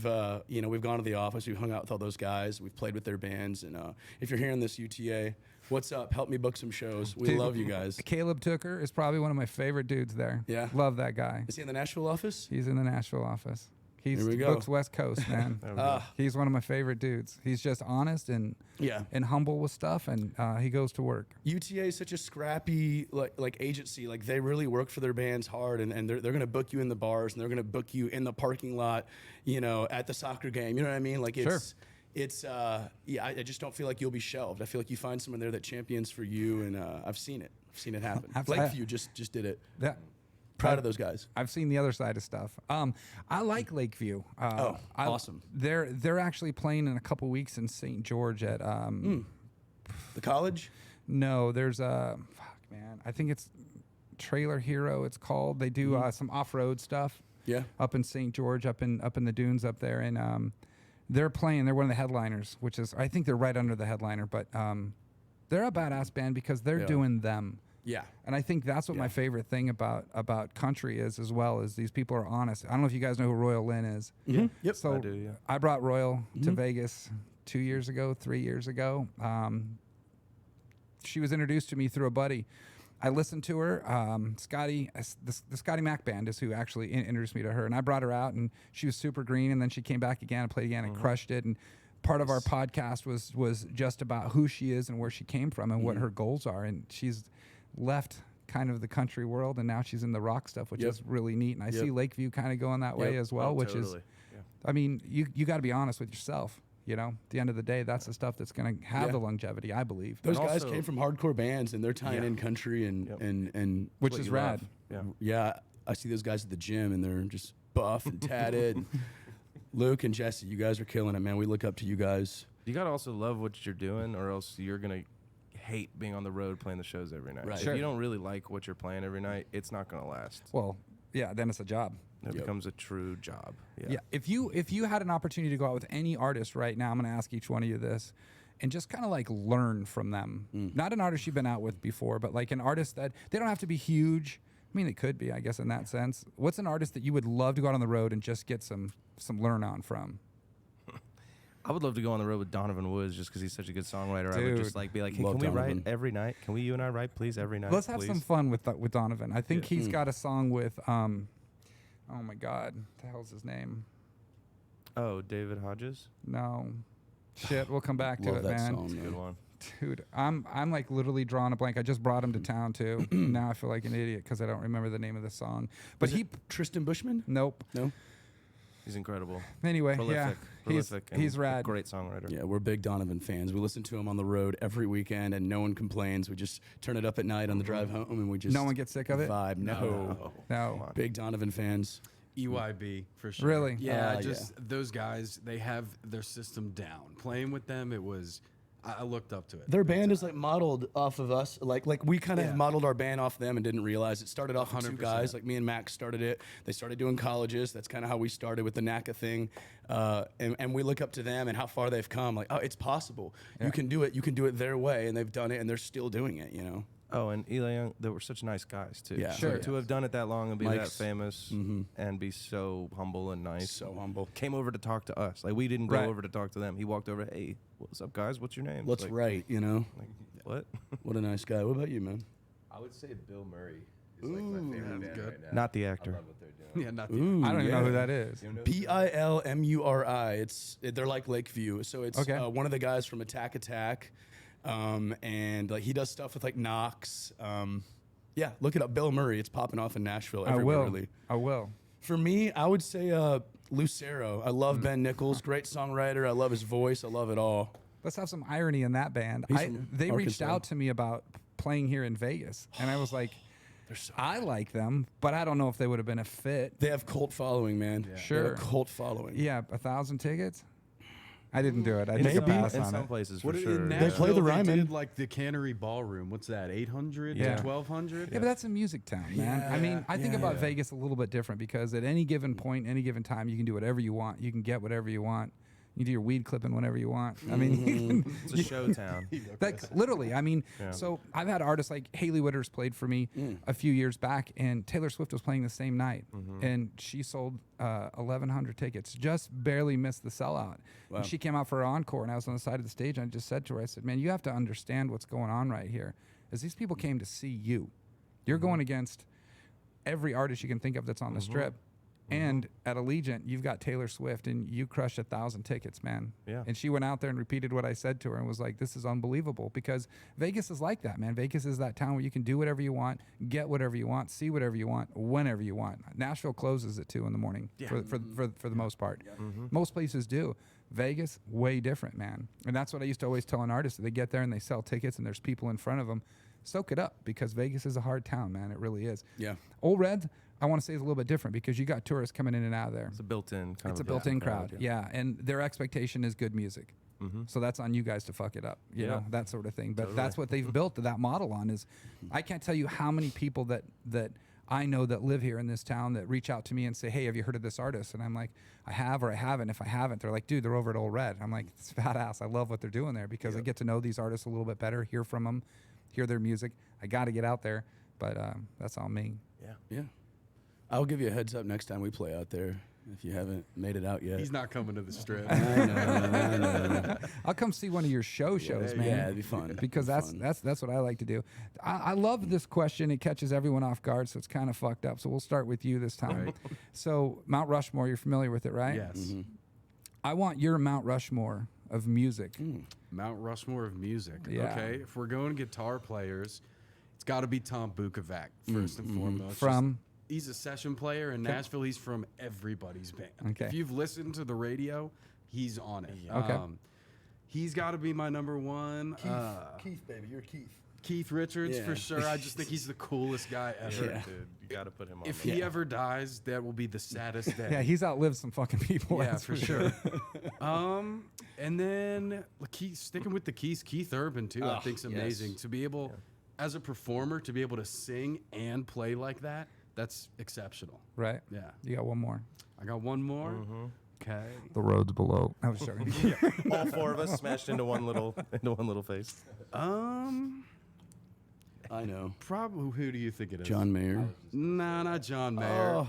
gone to the office. We've hung out with all those guys. We've played with their bands. And if you're hearing this, UTA, what's up? Help me book some shows. We Dude, love you guys. Caleb Tooker is probably one of my favorite dudes there. Yeah. Love that guy. Is he in the Nashville office? He's in the Nashville office. He's Here we go. books West Coast, man. He's one of my favorite dudes. He's just honest and Yeah. humble with stuff, and he goes to work. UTA is such a scrappy like agency. Like they really work for their bands hard, and they're going to book you in the bars, and they're going to book you in the parking lot, at the soccer game. You know what I mean? Like it's I just don't feel like you'll be shelved. I feel like you find someone there that champions for you, and I've seen it. I've seen it happen. Lakeview just did it. Yeah. Proud of those guys. I've seen the other side of stuff. I like Lakeview. Awesome. They're actually playing in a couple weeks in St. George at The college. no, there's a man. I think it's Trailer Hero. It's called. They do some off-road stuff. Yeah. Up in St. George, up in the dunes up there, and they're playing. They're one of the headliners, which is I think they're right under the headliner, but they're a badass band because they're doing them. Yeah. And I think that's what my favorite thing about country is as well, is these people are honest. I don't know if you guys know who Royal Lynn is. Mm-hmm. Yep. So I do, yeah. I brought Royal to Vegas 3 years ago. She was introduced to me through a buddy. I listened to her. Scotty, the Scotty Mac band is who actually introduced me to her, and I brought her out, and she was super green, and then she came back again and played again and crushed it. And part of our podcast was just about who she is and where she came from and what her goals are. And she's left kind of the country world, and now she's in the rock stuff, which is really neat. And I see Lakeview kind of going that way as well, which is, I mean, you got to be honest with yourself. You know, at the end of the day, that's the stuff that's going to have the longevity, I believe. Those guys came from hardcore bands, and they're tying in country and which is rad. Yeah, I see those guys at the gym, and they're just buff and tatted. Luke and Jesse, you guys are killing it, man. We look up to you guys. You gotta also love what you're doing, or else you're gonna hate being on the road playing the shows every night. Right. If you don't really like what you're playing every night, it's not gonna last. Well, yeah, then it's a job. It becomes a true job. Yeah. If you had an opportunity to go out with any artist right now, I'm going to ask each one of you this, and just kind of like learn from them. Not an artist you've been out with before, but like an artist that they don't have to be huge. I mean, they could be, I guess, in that sense. What's an artist that you would love to go out on the road and just get some learn on from? I would love to go on the road with Donovan Woods just because he's such a good songwriter. Dude. I would just like be like, hey, Love can we Donovan. write every night? Can you and I write, please, every night? Let's have please? some fun with Donovan. I think he's got a song with oh my God, what the hell's his name? Oh, David Hodges? No. Shit, we'll come back to Love it, that man. song, Good man. one. Dude, I'm like literally drawing a blank. I just brought him to town too. Now I feel like an idiot because I don't remember the name of the song. But Was it Tristan Bushman? nope. No? He's incredible. Anyway, Prolific. Prolific. and he's a rad. Great songwriter. Yeah, we're big Donovan fans. We listen to him on the road every weekend, and no one complains. We just turn it up at night on the drive home, and we just No one gets sick of it? vibe. No. No. Big Donovan fans. EYB for sure. Really? Yeah, those guys, they have their system down. Playing with them, it was, I looked up to it. Their band is like modeled off of us. Like we kind of modeled our band off them and didn't realize it started off with two 100%. guys. Like me and Max started it. They started doing colleges. That's kind of how we started with the NACA thing. And we look up to them and how far they've come. Like, oh, it's possible. You can do it. You can do it their way, and they've done it, and they're still doing it. You know. Oh, and Eli Young, they were such nice guys, too. Yeah. So Sure. to have done it that long and be Mike's- that famous and be so humble and nice. So humble. Came over to talk to us. Like, we didn't go Right. over to talk to them. He walked over, hey, what's up, guys? What's your name? Let's like, write. You know. Like, what? What a nice guy. What about you, man? I would say Bill Murray is like my favorite band good. right now. Not the I actor. love what they're doing. Yeah, not the Ooh, I don't even know who that is. You know who Bilmuri. They're like Lakeview. So it's Okay. one of the guys from Attack Attack, and like he does stuff with like Knox. Yeah, look it up. Bill Murray. It's popping off in Nashville I everywhere. will. Really. I will. For me, I would say Lucero. I love Ben Nichols. Great songwriter. I love his voice. I love it all. Let's have some irony in that band. He's from They reached Arkansas. out to me about playing here in Vegas, and I was like, They're so. I like them, but I don't know if they would have been a fit. They have cult following, man. They have Sure. a cult following. Yeah, 1,000 tickets. I didn't do it. I In took a some, pass in on some it. places, for What sure. in yeah. They play the Nashville, Ryman. did like the Cannery Ballroom. What's that? 800 Yeah. to 1,200. Yeah, but that's a music town, man. I mean, I think about Vegas a little bit different because at any given point, any given time, you can do whatever you want. You can get whatever you want. You can do your weed clipping whenever you want. I mean, It's a show town. like literally. I mean, Yeah. so I've had artists like Haley Witters played for me a few years back, and Taylor Swift was playing the same night, and she sold 1,100 tickets, just barely missed the sellout. And she came out for her encore, and I was on the side of the stage, and I just said to her, I said, "Man, you have to understand what's going on right here. As these people came to see you, you're going against every artist you can think of that's on the strip." And at Allegiant, you've got Taylor Swift, and you crushed 1,000 tickets, man. Yeah. And she went out there and repeated what I said to her and was like, this is unbelievable, because Vegas is like that, man. Vegas is that town where you can do whatever you want, get whatever you want, see whatever you want, whenever you want. Nashville closes at 2 in the morning for the most part. Most places do. Vegas, way different, man. And that's what I used to always tell an artist. They get there and they sell tickets and there's people in front of them. Soak it up, because Vegas is a hard town, man. It really is. Yeah. Old Red, I want to say, is a little bit different because you got tourists coming in and out of there. It's a built-in kind It's a of built-in crowd, yeah. And their expectation is good music. So that's on you guys to fuck it up, you know, that sort of thing. But that's what they've built that model on. Is I can't tell you how many people that I know that live here in this town that reach out to me and say, hey, have you heard of this artist? And I'm like, I have or I haven't. If I haven't, they're like, dude, they're over at Old Red. I'm like, it's badass. I love what they're doing there because I get to know these artists a little bit better, hear from them, hear their music. I got to get out there, but that's all me. Yeah. I'll give you a heads up next time we play out there. If you haven't made it out yet. He's not coming to the strip. I know. I'll come see one of your shows, man. Yeah, it'd be fun. Because It'd be fun. that's what I like to do. I love this question. It catches everyone off guard, so it's kind of fucked up. So we'll start with you this time. Right. So Mount Rushmore, you're familiar with it, right? Yes. Mm-hmm. I want your Mount Rushmore of music. Mount Rushmore of music. Yeah. Okay. If we're going guitar players, it's got to be Tom Bukovac first and foremost. From? He's a session player in Nashville. He's from everybody's band. Okay. If you've listened to the radio, he's on it. Okay. He's got to be my number one. Keith, baby, you're Keith. Keith Richards Yeah. for sure. I just think he's the coolest guy ever. Yeah. Dude, you got to put him on. If there. he ever dies, that will be the saddest day. Yeah, he's outlived some fucking people. Yeah, that's for sure. And then sticking with the Keith Urban too, I think's amazing. yes. To be able, as a performer, to be able to sing and play like that, that's exceptional. Right. Yeah. You got one more. I got one more. Okay. The roads below. I was joking. All four of us smashed into one little face. I know. Probably. Who do you think it is? John Mayer. Nah, not John Mayer.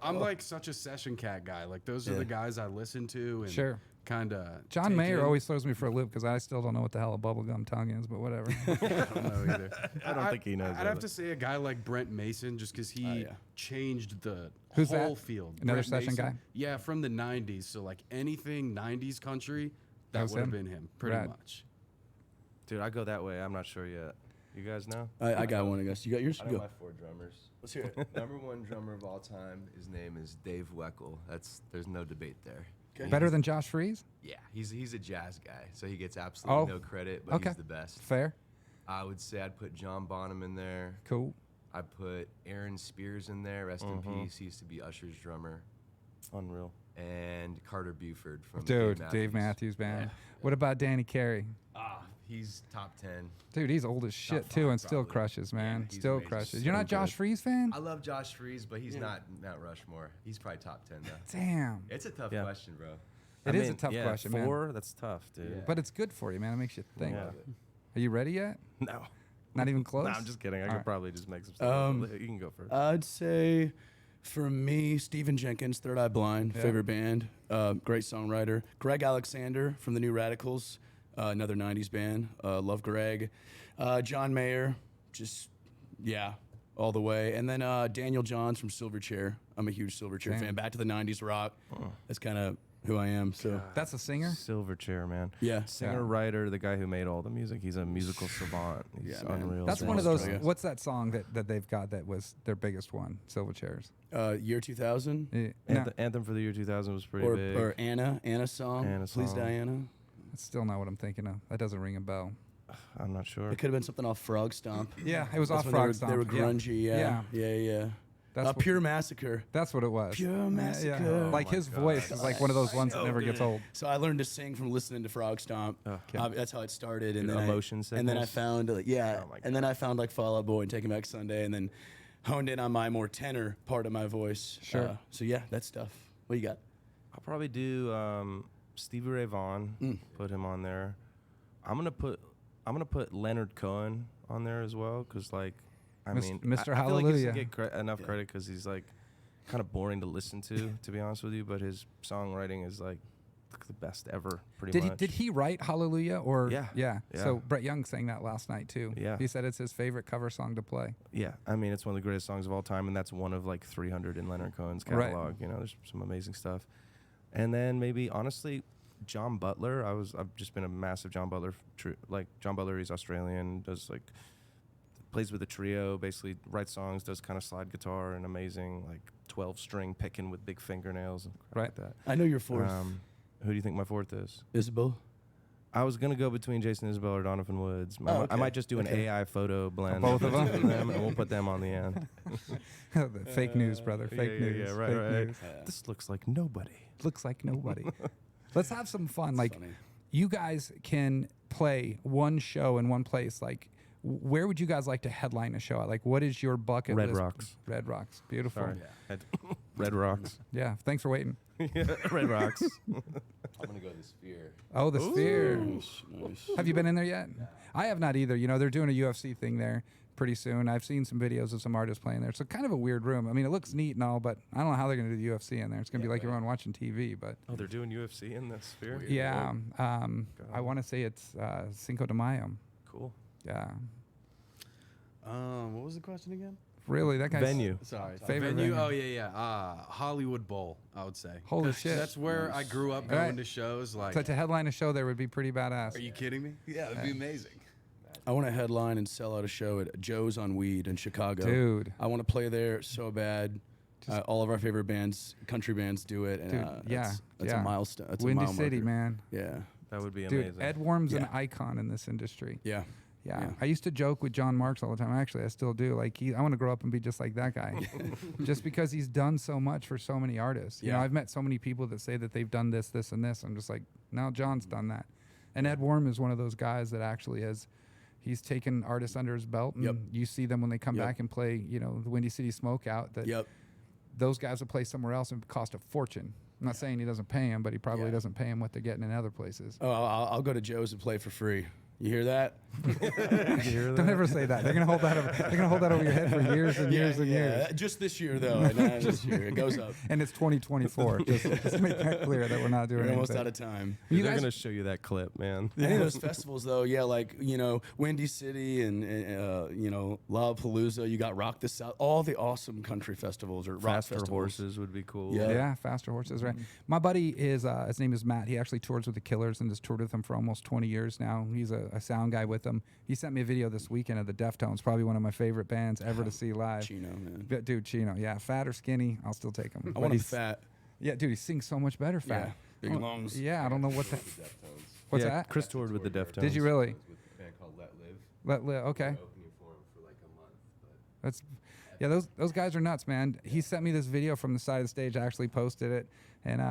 I'm like such a session cat guy. Like those are the guys I listen to and Sure. kind of. John Mayer always throws me for a loop because I still don't know what the hell a bubblegum tongue is, but whatever. I don't know either. I don't think he knows. I'd have to say a guy like Brent Mason, just because he changed the Who's whole that? field. Another Brent session Mason. guy? Yeah, from the '90s. So like anything '90s country, that was would have him? been him, pretty Rad. much. Dude, I go that way. I'm not sure yet. You guys know? I got one, I guess. You got yours? I know Go. my 4 drummers. Let's hear it. Number 1 drummer of all time, his name is Dave Weckl. There's no debate there. Okay. Better than Josh Freese? Yeah, he's a jazz guy, so he gets absolutely no credit, but okay. he's the best. Fair. I would say I'd put John Bonham in there. Cool. I put Aaron Spears in there. Rest in peace. He used to be Usher's drummer. Unreal. And Carter Buford from Dude, Dave Matthews Band. What about Danny Carey? He's top 10. Dude, he's old as shit too, and still probably. crushes, man. he's Still amazing. crushes. So You're not Josh good. Freese fan? I love Josh Freese, but he's not Mount Rushmore. He's probably top 10 though. Damn. It's a tough Yeah. question, bro. It is a tough question, man. 4, that's tough, dude. Yeah. But it's good for you, man. It makes you think. Yeah. Are you ready yet? No. Not even close? No, I'm just kidding. I could Alright. probably just make some stuff. You can go first. I'd say for me, Stephen Jenkins, Third Eye Blind, favorite band, great songwriter. Greg Alexander from the New Radicals, another 90s band. Love Greg. John Mayer, just, all the way. And then Daniel Johns from Silverchair. I'm a huge Silverchair fan. Back to the 90s rock. That's kind of who I am. So That's a singer? Silverchair, man. Yeah. Singer, writer, the guy who made all the music. He's a musical savant. He's Yeah, man. unreal. That's dude. one of those. Australia. What's that song that they've got that was their biggest one? Silverchairs. year 2000 Anthem for the year 2000 was pretty or, big. or Anna song. Anna Please song. Diana. That's still not what I'm thinking of. That doesn't ring a bell. I'm not sure. It could have been something off Frog Stomp. Yeah, it was That's off when Frog Stomp. They were grungy. Yeah. Yeah. That's what- Pure Massacre. That's what it was. Pure Massacre. Like his voice is like one of those ones that never gets old. So I learned to sing from listening to Frog Stomp. That's how it started, and Your then emotion and then I sickness? found Oh my and then I found like Fall Out Boy and Taking Back Sunday, and then honed in on my more tenor part of my voice. Sure. So yeah, that stuff. What you got? I'll probably do Stevie Ray Vaughan. Put him on there. I'm gonna put Leonard Cohen on there as well, because like I mean, Mr. I feel like he Hallelujah. doesn't get enough credit because he's like kind of boring to listen to be honest with you. But his songwriting is like the best ever, pretty much. Did he write Hallelujah or Yeah. So Brett Young sang that last night too. Yeah. He said it's his favorite cover song to play. Yeah, I mean, it's one of the greatest songs of all time, and that's one of like 300 in Leonard Cohen's Right. catalog. You know, there's some amazing stuff. And then maybe, honestly, John Butler. I've just been a massive John Butler. John Butler, he's Australian, does like plays with a trio, basically writes songs, does kind of slide guitar and amazing like 12-string picking with big fingernails and crap like that. I know your fourth. Who do you think my fourth is? Isabel. I was gonna go between Jason Isbell or Donovan Woods. Oh, I okay. might just do an AI photo blend. Both of the two them? and we'll put them on the end. Fake news, brother. Fake news. Yeah, Fake right. news. This looks like nobody. Looks like nobody. Let's have some fun. Like, funny. you guys can play one show in one place. Like, where would you guys like to headline a show at? Like, what is your bucket Red list? Rocks. Red Rocks. Beautiful. Sorry. Red Rocks. Yeah. Thanks for waiting. Red Rocks. I'm gonna go the Sphere. Oh, the Sphere. Nice. Have you been in there yet? I have not either. You know, they're doing a UFC thing there. pretty soon. I've seen some videos of some artists playing there. So kind of a weird room. I mean, it looks neat and all, but I don't know how they're going to do the UFC in there. It's going to be like everyone watching TV. But Oh, they're doing UFC in this sphere? yeah, I want to say it's Cinco de Mayo. Cool. Yeah. What was the question again? Really, that guy's Venue. Sorry. Favorite venue? venue. Oh, yeah. Hollywood Bowl, I would say. Holy shit. That's where I grew up All going right. to shows. Like, So to headline a show there would be pretty badass. are you kidding me? Yeah, it'd be amazing. I want to headline and sell out a show at Joe's on Weed in Chicago. Dude. I want to play there so bad. All of our favorite bands, country bands, do it. And Dude, that's a milestone. That's Windy a mile City, marker. man. Yeah. That would be Dude, amazing. Ed Worm's an Yeah. icon in this industry. Yeah. Yeah. I used to joke with John Marks all the time. Actually, I still do. Like, I want to grow up and be just like that guy. Just because he's done so much for so many artists. You know, Yeah. I've met so many people that say that they've done this, this, and this. I'm just like, now John's done that. And Ed Worm is one of those guys that actually he's taken artists under his belt. And Yep. you see them when they come Yep. back and play, you know, the Windy City Smokeout. That Yep. those guys will play somewhere else and cost a fortune. I'm not saying he doesn't pay him, but he probably Yeah. doesn't pay him what they're getting in other places. Oh, I'll go to Joe's and play for free. You hear that? Don't ever say that. They're gonna hold that. They're gonna hold that over your head for years and years and years. Just this year, though. And, this year. It goes up. And it's 2024. just make that clear that we're not doing We're almost anything. out of time. You They're guys- going to show you that clip, man. Any of those festivals, though, yeah, like, you know, Windy City and you know, Lollapalooza, you got Rock the South, all the awesome country festivals or rock Faster festivals. Horses would be cool. Yeah. Yeah, Faster Horses, right? My buddy is his name is Matt. He actually tours with the Killers and has toured with them for almost 20 years now. He's a sound guy with them. He sent me a video this weekend of the Deftones, probably one of my favorite bands ever to see live. Chino, man. Dude, Chino, yeah, fat or skinny, I'll still take him. I want him fat. Yeah, dude, he sings so much better fat. Yeah. Big Oh, lungs. Yeah, I don't know what the. What's Yeah, that? Chris toured with the Deftones. Did you really? With a band called Let Live. Let live. Okay. Opening for him for like a month. But That's, yeah. Those guys are nuts, man. He sent me this video from the side of the stage. I actually posted it, and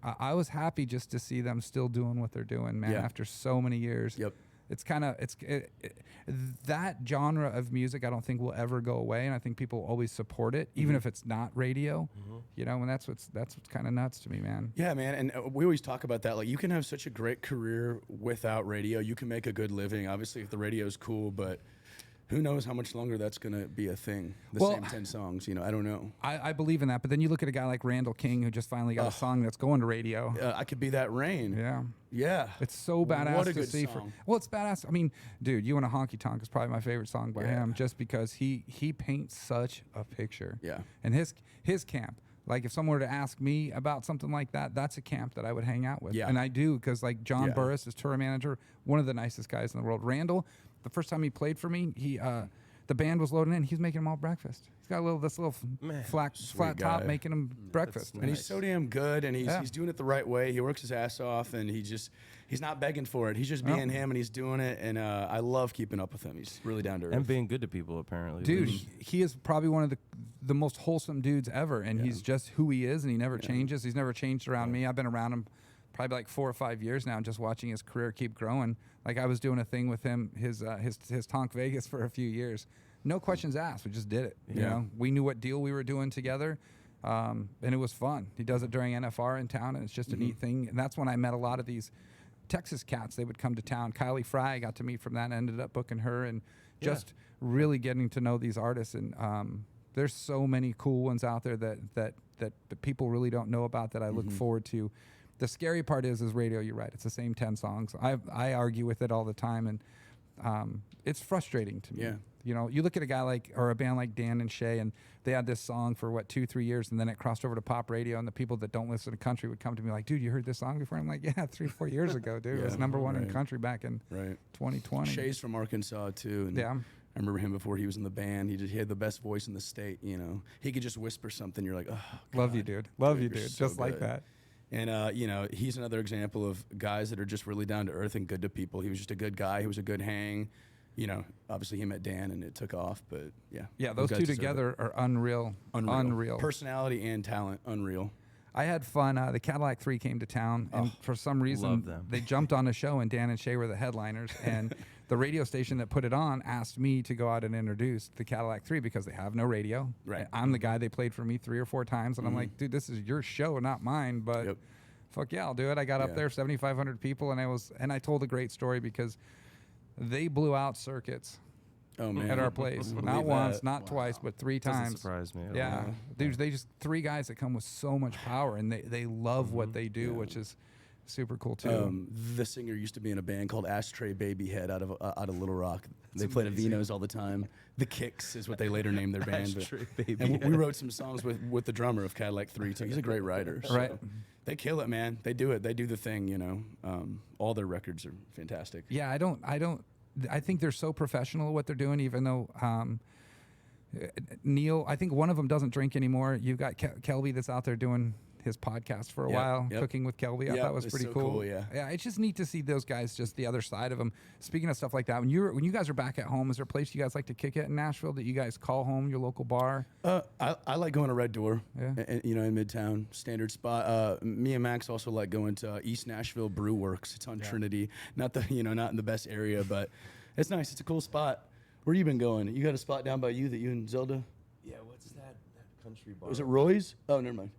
I was happy just to see them still doing what they're doing, man. Yeah. After so many years. Yep. It's kind of that genre of music. I don't think will ever go away, and I think people always support it, even if it's not radio. You know, and that's what's kind of nuts to me, man. Yeah, man, and we always talk about that. Like, you can have such a great career without radio. You can make a good living. Obviously, if the radio is cool, but who knows how much longer that's going to be a thing. The Well, same 10 songs, you know, I don't know. I believe in that, but then you look at a guy like Randall King, who just finally got a song that's going to radio. I Could Be That Rain. Yeah. Yeah. It's so badass What a to good see. song. Well, it's badass. I mean, dude, You and a Honky Tonk is probably my favorite song by Yeah. him, just because he paints such a picture. Yeah. And his camp, like if someone were to ask me about something like that, that's a camp that I would hang out with. Yeah. And I do, because like John Yeah. Burris, his tour manager, one of the nicest guys in the world. Randall, the first time he played for me, the band was loading in. He's making them all breakfast. He's got this little Man, flat top guy. making them breakfast. And he's so damn good, and Yeah. he's doing it the right way. He works his ass off, and he's not begging for it. He's just being him, and he's doing it. And I love keeping up with him. He's really down to earth. And being good to people, apparently. Dude, he is probably one of the most wholesome dudes ever, and he's just who he is, and he never changes. He's never changed around me. I've been around him probably like 4 or 5 years now, just watching his career keep growing. Like I was doing a thing with him, his Tonk Vegas for a few years. No questions asked. We just did it. You Yeah. know, we knew what deal we were doing together, and it was fun. He does it during NFR in town, and it's just a neat thing. And that's when I met a lot of these Texas cats. They would come to town. Kylie Fry, I got to meet from that, and ended up booking her, and just really getting to know these artists. And there's so many cool ones out there that people really don't know about that I look forward to. The scary part is radio. You're right. It's the same 10 songs. I argue with it all the time, and it's frustrating to me. Yeah. You know, you look at a band like Dan and Shay, and they had this song for 2-3 years, and then it crossed over to pop radio, and the people that don't listen to country would come to me like, dude, you heard this song before? I'm like, yeah, 3-4 years ago, dude. It was Yeah, number one in right. country back in Right. 2020. Shay's from Arkansas, too. And Yeah. I remember him before he was in the band. He had the best voice in the state, you know. He could just whisper something. You're like, oh, Love you, God. dude. Love you, You're dude. so Just like good. that. And, you know, he's another example of guys that are just really down to earth and good to people. He was just a good guy. He was a good hang. You know, obviously he met Dan and it took off, but yeah. Yeah, those guys two deserve it. together are unreal. Unreal. Personality and talent, unreal. I had fun. The Cadillac 3 came to town, and for some reason, love them. they jumped on the show, and Dan and Shay were the headliners. And the radio station that put it on asked me to go out and introduce the Cadillac 3 because they have no radio. Right. I'm the guy they played for me 3 or 4 times, and I'm like, dude, this is your show, not mine. But Yep. fuck yeah, I'll do it. I got up Yeah. there, 7,500 people, and I told a great story because they blew out circuits. Oh man, at our place. Not Believe once, that. not twice, but 3 Doesn't times. surprise me. at all. Yeah, dude, they just 3 guys that come with so much power, and they love what they do, which is super cool too. The singer used to be in a band called Ashtray Babyhead out of Little Rock. They played at Vino's all the time. The Kicks is what they later named their band. Ashtray And we wrote some songs with the drummer of Cadillac 3 too. He's a great writer. So Right. They kill it, man. They do it. They do the thing. You know. All their records are fantastic. Yeah, I think they're so professional at what they're doing, even though Neil, I think one of them doesn't drink anymore. You've got Kelby that's out there doing his podcast for a Yep, while, yep. Cooking with Kelby. I Yep, thought was it's pretty so cool. cool, yeah. It's just neat to see those guys, just the other side of them. Speaking of stuff like that, when you guys are back at home, is there a place you guys like to kick it in Nashville that you guys call home, your local bar? I like going to Red Door, Yeah. you know, in Midtown, standard spot. Me and Max also like going to East Nashville Brew Works. It's on Trinity, not in the best area, but it's nice. It's a cool spot. Where you been going? You got a spot down by you that you and Zelda? Yeah, what's that country bar? Was it Roy's? Oh, never mind.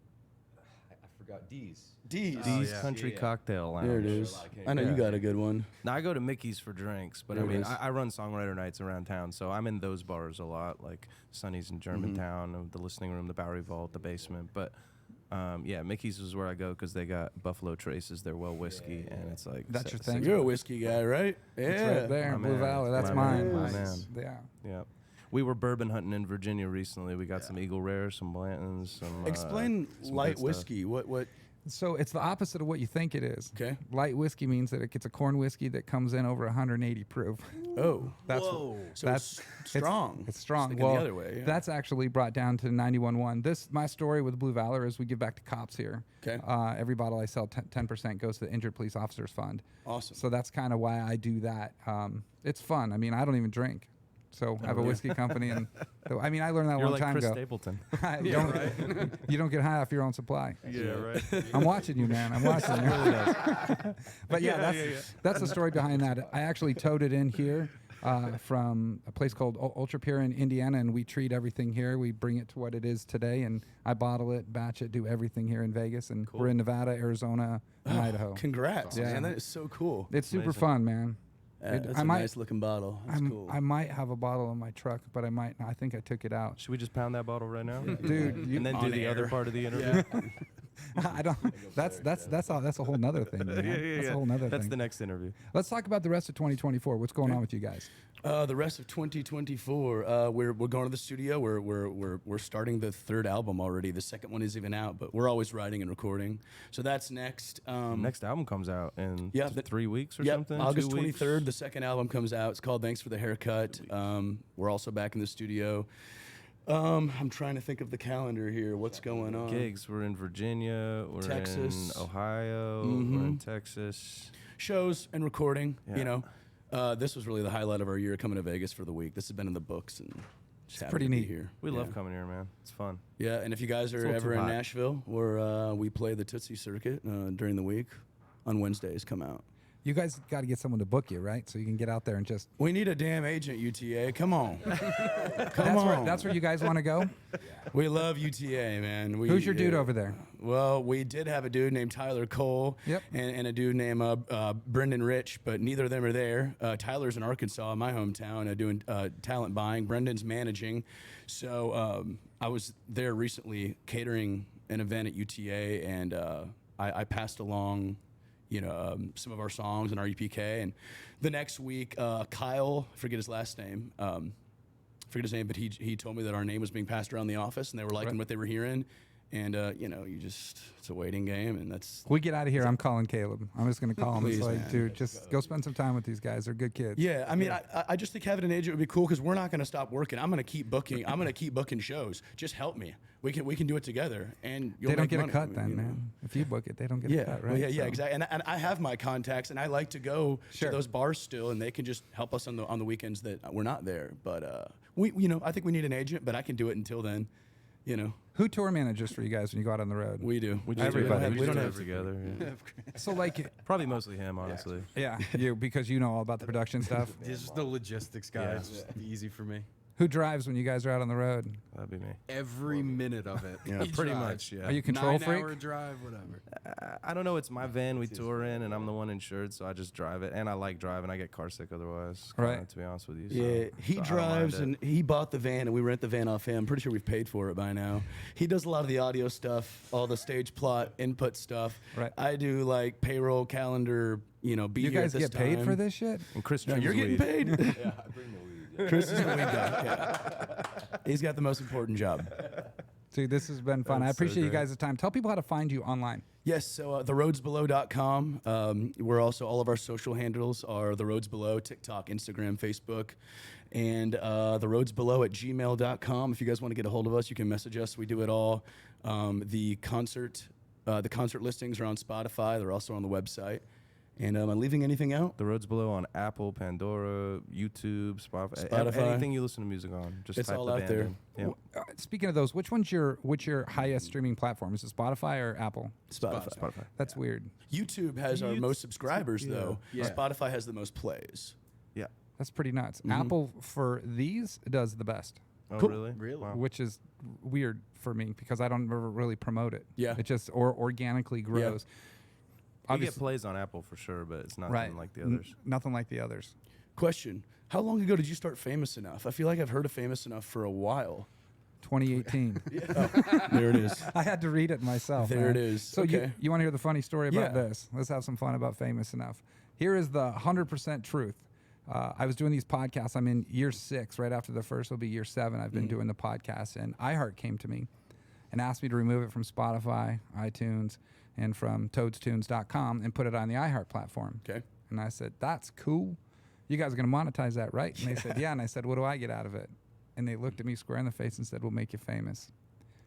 I forgot. D's. D's. D's yeah. Country Yeah. Cocktail Lounge. There it is. like I know you Yeah. got a good one. Now I go to Mickey's for drinks, but There I it mean is. I run songwriter nights around town, so I'm in those bars a lot, like Sonny's in Germantown, the Listening Room, the Bowery Vault, the Basement. But yeah, Mickey's is where I go because they got Buffalo Traces, their well whiskey, and it's like That's your thing? You're a whiskey guy, right? Yeah. It's right there, My Blue man. Valley. That's My mine. man. My man. Yeah. Yeah. We were bourbon hunting in Virginia recently. We got some Eagle Rare, some Blanton's, some. Explain some light good stuff. whiskey. What? So it's the opposite of what you think it is. Okay. Light whiskey means that it's a corn whiskey that comes in over 180 proof. Oh, That's Whoa. so that's it's strong. It's strong. Thinking Well, the other way. Yeah. that's actually brought down to 91.1. My story with Blue Valor is we give back to cops here. Okay. Every bottle I sell, 10% goes to the Injured Police Officers Fund. Awesome. So that's kind of why I do that. It's fun. I mean, I don't even drink. So I have a whiskey company, and I mean, I learned that a You're long like time Chris ago. Stapleton. You don't get high off your own supply. Yeah, right. I'm watching you, man. I'm watching you. But yeah, that's the story behind that. I actually towed it in here from a place called Ultra Pure in Indiana, and we treat everything here. We bring it to what it is today, and I bottle it, batch it, do everything here in Vegas, and we're in Nevada, Arizona, and Idaho. Congrats, Yeah. man. That is so cool. It's super amazing. fun, man. That's I a might- nice looking bottle. That's cool. I might have a bottle in my truck, but I might not. I think I took it out. Should we just pound that bottle right now? Dude, you, And then do On the air. other part of the interview? I don't. That's a whole nother thing. Man. That's a whole nother That's thing. the next interview. Let's talk about the rest of 2024. What's going on with you guys? The rest of 2024, we're going to the studio. We're starting the 3rd album already. The 2nd one is even out, but we're always writing and recording. So that's next. Next album comes out in Yeah, 3 weeks or Yep, something. August 2 weeks? 23rd. The 2nd album comes out. It's called Thanks for the Haircut. We're also back in the studio. I'm trying to think of the calendar here. What's going on? Gigs. We're in Virginia. We're Texas. in Ohio. We're in Texas. Shows and recording. Yeah. You know, this was really the highlight of our year coming to Vegas for the week. This has been in the books and just happy pretty to be neat. here. We yeah. love coming here, man. It's fun. Yeah, and if you guys are a little ever too in hot. Nashville, we play the Tootsie Circuit during the week on Wednesdays. Come out. You guys got to get someone to book you, right? So you can get out there and just. We need a damn agent, UTA. Come on. That's where you guys want to go. We love UTA, man. Who's your dude over there? Well, we did have a dude named Tyler Cole Yep. and a dude named Brendan Rich, but neither of them are there. Tyler's in Arkansas, my hometown, doing talent buying. Brendan's managing. So I was there recently catering an event at UTA, and I passed along some of our songs and our EPK. And the next week, Kyle, I forget his last name, but he told me that our name was being passed around the office, and they were liking what they were hearing. And it's a waiting game, and that's. We get out of here. I'm calling Caleb. I'm just gonna call him. It's Please, like, man. dude, just go spend some time with these guys. They're good kids. Yeah, I mean, I just think having an agent would be cool because we're not going to stop working. I'm going to keep booking. I'm going to keep booking shows. Just help me. We can do it together, and you'll They don't make get a money, cut then, you know? man. If you book it, they don't get Yeah, a cut, right? well, yeah, So- exactly. And I have my contacts, and I like to go Sure. to those bars still, and they can just help us on the weekends that we're not there. But I think we need an agent, but I can do it until then. Who tour manages for you guys when you go out on the road? We do. We just Everybody. we We don't don't have have together. Yeah. So like, Probably mostly him, honestly. yeah, you because you know all about the production stuff. It's just the logistics, guys. It's just easy for me. Who drives when you guys are out on the road? That'd be me. Every minute of it. Yeah, He Pretty drives. much, yeah. Are you control 9-hour freak? drive, whatever. I don't know. It's my van we tour in, and I'm the one insured, so I just drive it. And I like driving. I get car sick otherwise. Right. To be honest with you. Yeah, he so I don't mind drives it. and he bought the van and we rent the van off him. I'm pretty sure we've paid for it by now. He does a lot of the audio stuff, all the stage plot, input stuff. Right. I do like payroll, calendar, be You here guys at this get paid time. for this shit? And Chris No, trims you're getting weed. paid. Yeah, I bring the weed. Yeah. Chris is the weed guy. Yeah. He's got the most important job. Dude, this has been fun. I That's so appreciate you great. guys' time. Tell people how to find you online. Yes, so theroadsbelow.com. We're also, all of our social handles are The Roads Below, TikTok, Instagram, Facebook, and theroadsbelow@gmail.com. If you guys want to get a hold of us, you can message us. We do it all. The concert listings are on Spotify. They're also on the website. And am I leaving anything out? The Roads Below on Apple, Pandora, YouTube, Spotify. anything you listen to music on. Just It's type all the out band there. in. Yeah. Speaking of those, which one's your highest streaming platform? Is it Spotify or Apple? Spotify. That's weird. YouTube has our most subscribers, though. Yeah. Spotify has the most plays. Yeah. That's pretty nuts. Mm-hmm. Apple for these does the best, Oh, Cool. really? Really? Wow. which is weird for me because I don't ever really promote it. Yeah. It just organically grows. We get Obviously, plays on Apple for sure, but it's nothing right. like the others. Nothing like the others. Question: how long ago did you start Famous Enough? I feel like I've heard of Famous Enough for a while. 2018. There it is. I had to read it myself. There man. it is. So Okay. you want to hear the funny story about Yeah. this? Let's have some fun about Famous Enough. Here is the 100% truth. I was doing these podcasts. I'm in year 6. Right after the first will be year 7. I've been doing the podcast, and iHeart came to me and asked me to remove it from Spotify, iTunes, and from toadstunes.com and put it on the iHeart platform. Okay. And I said, that's cool. You guys are going to monetize that, right? And they said, yeah. And I said, what do I get out of it? And they looked at me square in the face and said, we'll make you famous.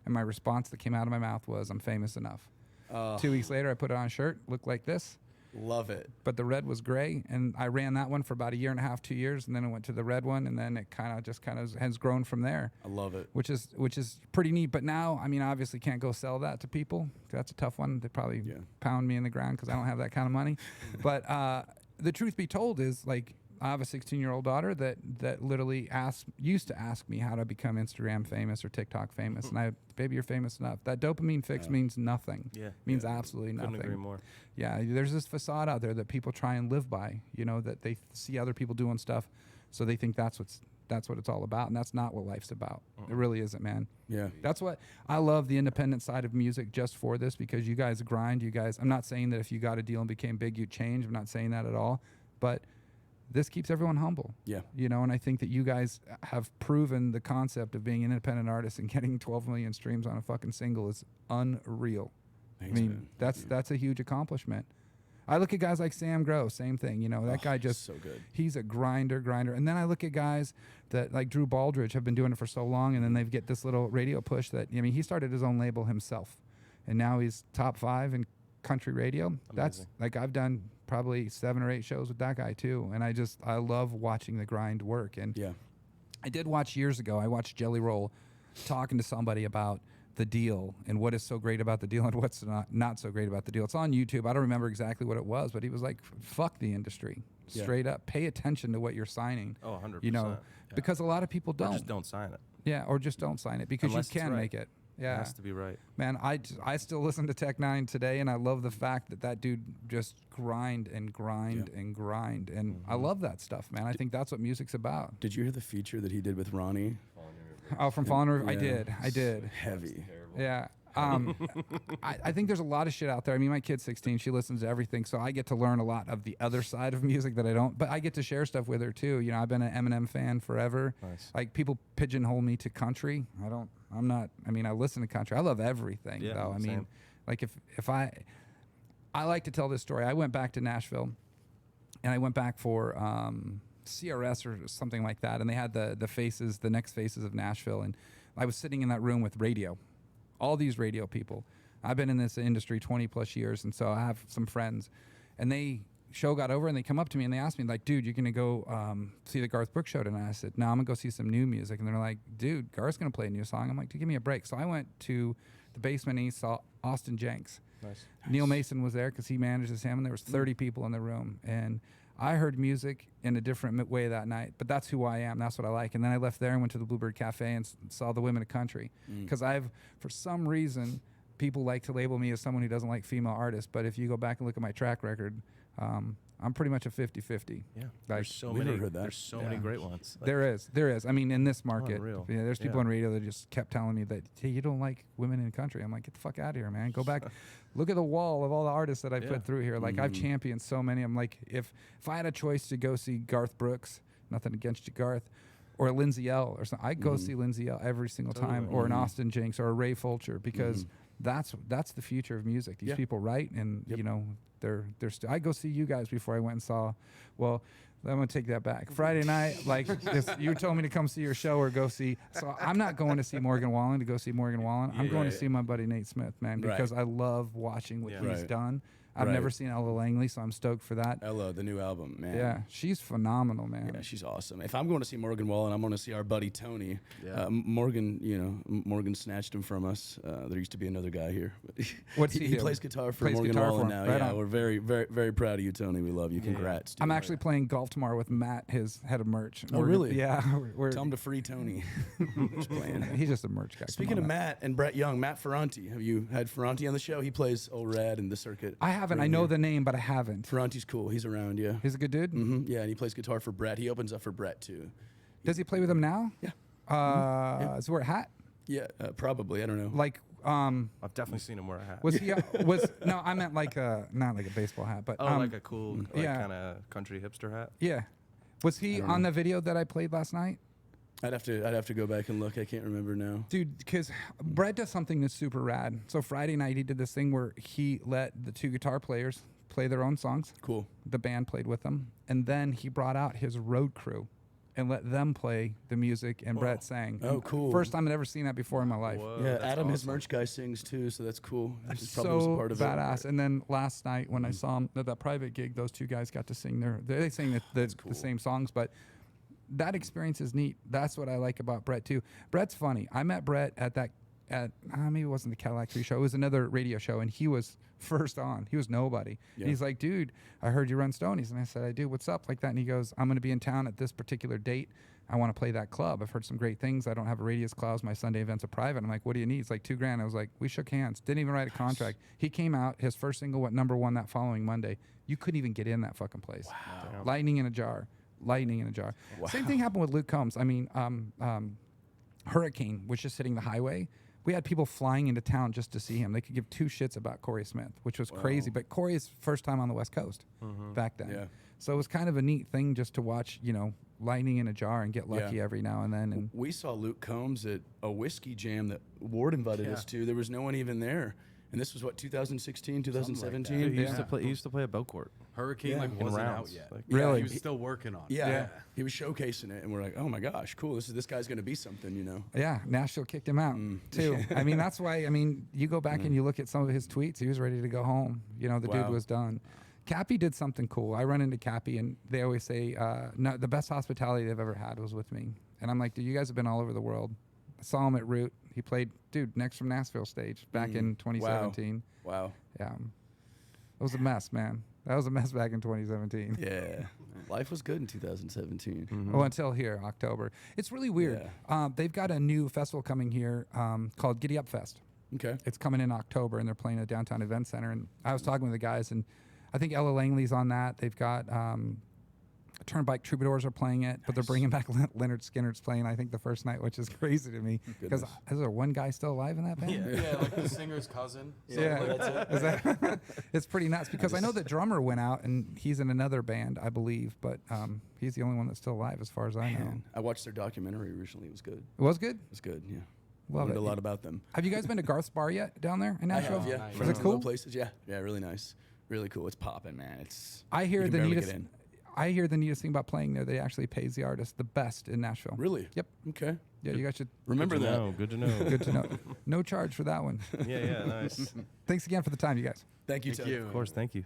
And my response that came out of my mouth was, I'm famous enough. 2 weeks later, I put it on a shirt, looked like this. Love it. But the red was gray, and I ran that one for about a year and a half, 2 years, and then I went to the red one, and then it kind of has grown from there, I love it. which is pretty neat. But now, I mean, obviously can't go sell that to people. That's a tough one. They probably Yeah. pound me in the ground because I don't have that kind of money. But the truth be told is, like, I have a 16-year-old daughter that literally used to ask me how to become Instagram famous or TikTok famous, and baby, you're famous enough. That dopamine fix means nothing. Yeah. Means absolutely Couldn't nothing. agree more. Yeah, there's this facade out there that people try and live by. That they see other people doing stuff, so they think that's what it's all about, and that's not what life's about. It really isn't, man. Yeah. That's what I love, the independent side of music, just for this, because you guys grind. I'm not saying that if you got a deal and became big, you'd change. I'm not saying that at all, but this keeps everyone humble. Yeah. And I think that you guys have proven the concept of being an independent artist and getting 12 million streams on a fucking single is unreal. Thanks, I mean, man. that's a huge accomplishment. I look at guys like Sam Grow, same thing. That guy just so good. He's a grinder. And then I look at guys that like Drew Baldridge have been doing it for so long, and then they get this little radio push that he started his own label himself, and now he's top 5 in country radio. That's like, I've done probably 7 or 8 shows with that guy too, and I love watching the grind work. And Yeah. I did watch years ago. I watched Jelly Roll talking to somebody about the deal and what is so great about the deal and what's not so great about the deal. It's on YouTube. I don't remember exactly what it was, but he was like, fuck the industry. Yeah. Straight up. Pay attention to what you're signing. Oh, 100%. Because a lot of people Or don't. just don't sign it. Yeah, or just don't sign it because Unless it's you can right. make it. Yeah. It has to be right. Man, I still listen to Tech Nine today, and I love the fact that dude just grind and grind and grind, and I love that stuff, man. I think that's what music's about. Did you hear the feature that he did with Ronnie? Oh, from Fallen River, Yeah. I did. Heavy. Yeah. I think there's a lot of shit out there. I mean, my kid's 16. She listens to everything, so I get to learn a lot of the other side of music that I don't. But I get to share stuff with her too. I've been an Eminem fan forever. Nice. Like, people pigeonhole me to country. I'm not. I mean, I listen to country. I love everything, Yeah, though. I mean, same. like if I like to tell this story. I went back to Nashville, and I went back for CRS or something like that, and they had the next faces of Nashville, and I was sitting in that room with radio. All these radio people. I've been in this industry 20 plus years, and so I have some friends, and show got over, and they come up to me and they asked me, like, dude, you're gonna go see the Garth Brooks show tonight? I said, no, I'm gonna go see some new music. And they're like, dude, Garth's gonna play a new song. I'm like, dude, give me a break. So I went to the basement and he saw Austin Jenks. Nice. Neil Mason was there because he manages him, and there was 30 people in the room, and I heard music in a different way that night, but that's who I am. That's what I like. And then I left there and went to the Bluebird Cafe and saw the Women of Country. Because for some reason, people like to label me as someone who doesn't like female artists. But if you go back and look at my track record, I'm pretty much a 50-50. Yeah, Like, there's so we've many. never heard that. There's so many great ones. Like, there is. I mean, in this market, Unreal. there's people on radio that just kept telling me that, hey, you don't like women in country. I'm like, get the fuck out of here, man. Go back, look at the wall of all the artists that I put through here. Like I've championed so many. I'm like, if I had a choice to go see Garth Brooks, nothing against you, Garth, or Lindsay L. or something, I'd go see Lindsay L. every single time, or an Austin Jenks or a Ray Fulcher, because that's the future of music. These people write, and you know, they're I go see you guys before I went and saw. Well, I'm gonna take that back. Friday night, like you told me to come see your show or go see. So I'm not going to see Morgan Wallen to go see Morgan Wallen. I'm going to see my buddy Nate Smith, man, because I love watching what he's done. I've never seen Ella Langley, so I'm stoked for that. Ella, the new album, man. Yeah, she's phenomenal, man. Yeah, she's awesome. If I'm going to see Morgan Wallen, I'm going to see our buddy Tony. Morgan, Morgan snatched him from us. There used to be another guy here. But What's he he do? plays guitar for Plays Morgan guitar Wallen for him. now. Right Yeah, on. we're very, very, very proud of you, Tony. We love you. Congrats. I'm dude. actually playing golf tomorrow with Matt, his head of merch. Oh, really? Yeah. Tell him to free Tony. Just playing. He's just a merch guy. Speaking of Matt and Brett Young, Matt Ferranti. Have you had Ferranti on the show? He plays Old Red and the circuit. I haven't. I know the name, but I haven't. Ferranti's cool. He's around, yeah. He's a good dude. Yeah, and he plays guitar for Brett. He opens up for Brett, too. Does he play with him now? Yeah. Does he wear a hat? Yeah, probably. I don't know. Like, I've definitely seen him wear a hat. was he? No, I meant like not like a baseball hat, but like a cool, yeah. kind of country hipster hat. yeah. Was he on the video that I played last night? I'd have to go back and look. I can't remember now. Dude, because Brett does something that's super rad. So Friday night he did this thing where he let the two guitar players play their own songs. Cool. The band played with them, and then he brought out his road crew and let them play the music, and Brett sang. Oh, cool. First time I'd ever seen that before in my life. Whoa, Yeah, that's Adam, his awesome. merch guy, sings too, so that's cool. He So probably was a part of badass. it. And then last night when I saw him at that private gig, those two guys got to sing they sang the same songs, but that experience is neat. That's what I like about Brett too. Brett's funny. I met Brett at maybe it wasn't the Cadillac 3 show. It was another radio show, and he was first on. He was nobody. Yeah. And he's like, dude, I heard you run Stonies. And I said, I do. What's up? Like that. And he goes, I'm going to be in town at this particular date. I want to play that club. I've heard some great things. I don't have a radius clause. My Sunday events are private. I'm like, what do you need? It's like $2,000. I was like, we shook hands. Didn't even write a contract. He came out. His first single went #1 that following Monday. You couldn't even get in that fucking place. Wow. Lightning in a jar. Lightning in a jar. Wow. Same thing happened with Luke Combs. I mean, Hurricane was just hitting the highway. We had people flying into town just to see him. They could give two shits about Corey Smith, which was crazy. But Corey's first time on the West Coast back then. Yeah. So it was kind of a neat thing just to watch, lightning in a jar and get lucky every now and then. And We saw Luke Combs at a whiskey jam that Ward invited us to. There was no one even there. And this was what, 2016, 2017? Dude, he used to play at Belcourt. Hurricane wasn't out yet. Like, Really? He was still working on it. Yeah. He was showcasing it, and we're like, oh my gosh, cool. This guy's going to be something, yeah, Nashville kicked him out too. I mean, that's why. You go back and you look at some of his tweets. He was ready to go home. The dude was done. Cappy did something cool. I run into Cappy, and they always say, no, the best hospitality they've ever had was with me. And I'm like, dude, you guys have been all over the world. I saw him at Root. He played, next from Nashville stage back in 2017. Wow. Yeah. It was a mess, man. That was a mess back in 2017. Yeah. Life was good in 2017. Oh, until here, October. It's really weird. Yeah. They've got a new festival coming here called Giddy Up Fest. Okay. It's coming in October, and they're playing at Downtown Event Center. And I was talking with the guys, and I think Ella Langley's on that. They've got Turnpike Troubadours are playing it, but they're bringing back Leonard Skinner's playing, I think, the first night, which is crazy to me. Because is there one guy still alive in that band? Yeah, like the singer's cousin. Yeah, that's it. It's pretty nuts because I know the drummer went out and he's in another band, I believe, but he's the only one that's still alive as far as I know. Man, I watched their documentary recently. It was good. It was good? It was good, yeah. Love Learned it. a lot about them. Have you guys been to Garth's Bar yet down there in I Nashville? have, yeah. Nice. Is Friends it in cool? low places, yeah. Yeah, really nice. Really cool. It's popping, man. I hear you can the barely neatest. get in. I hear the neatest thing about playing there. They actually pays the artist the best in Nashville. Really? Yep. Okay. Yeah, you guys should Remember Good to that. know. Good to know. Good to know. No charge for that one. Yeah, nice. Thanks again for the time, you guys. Thank you, Thank Ted. you. Of course, thank you.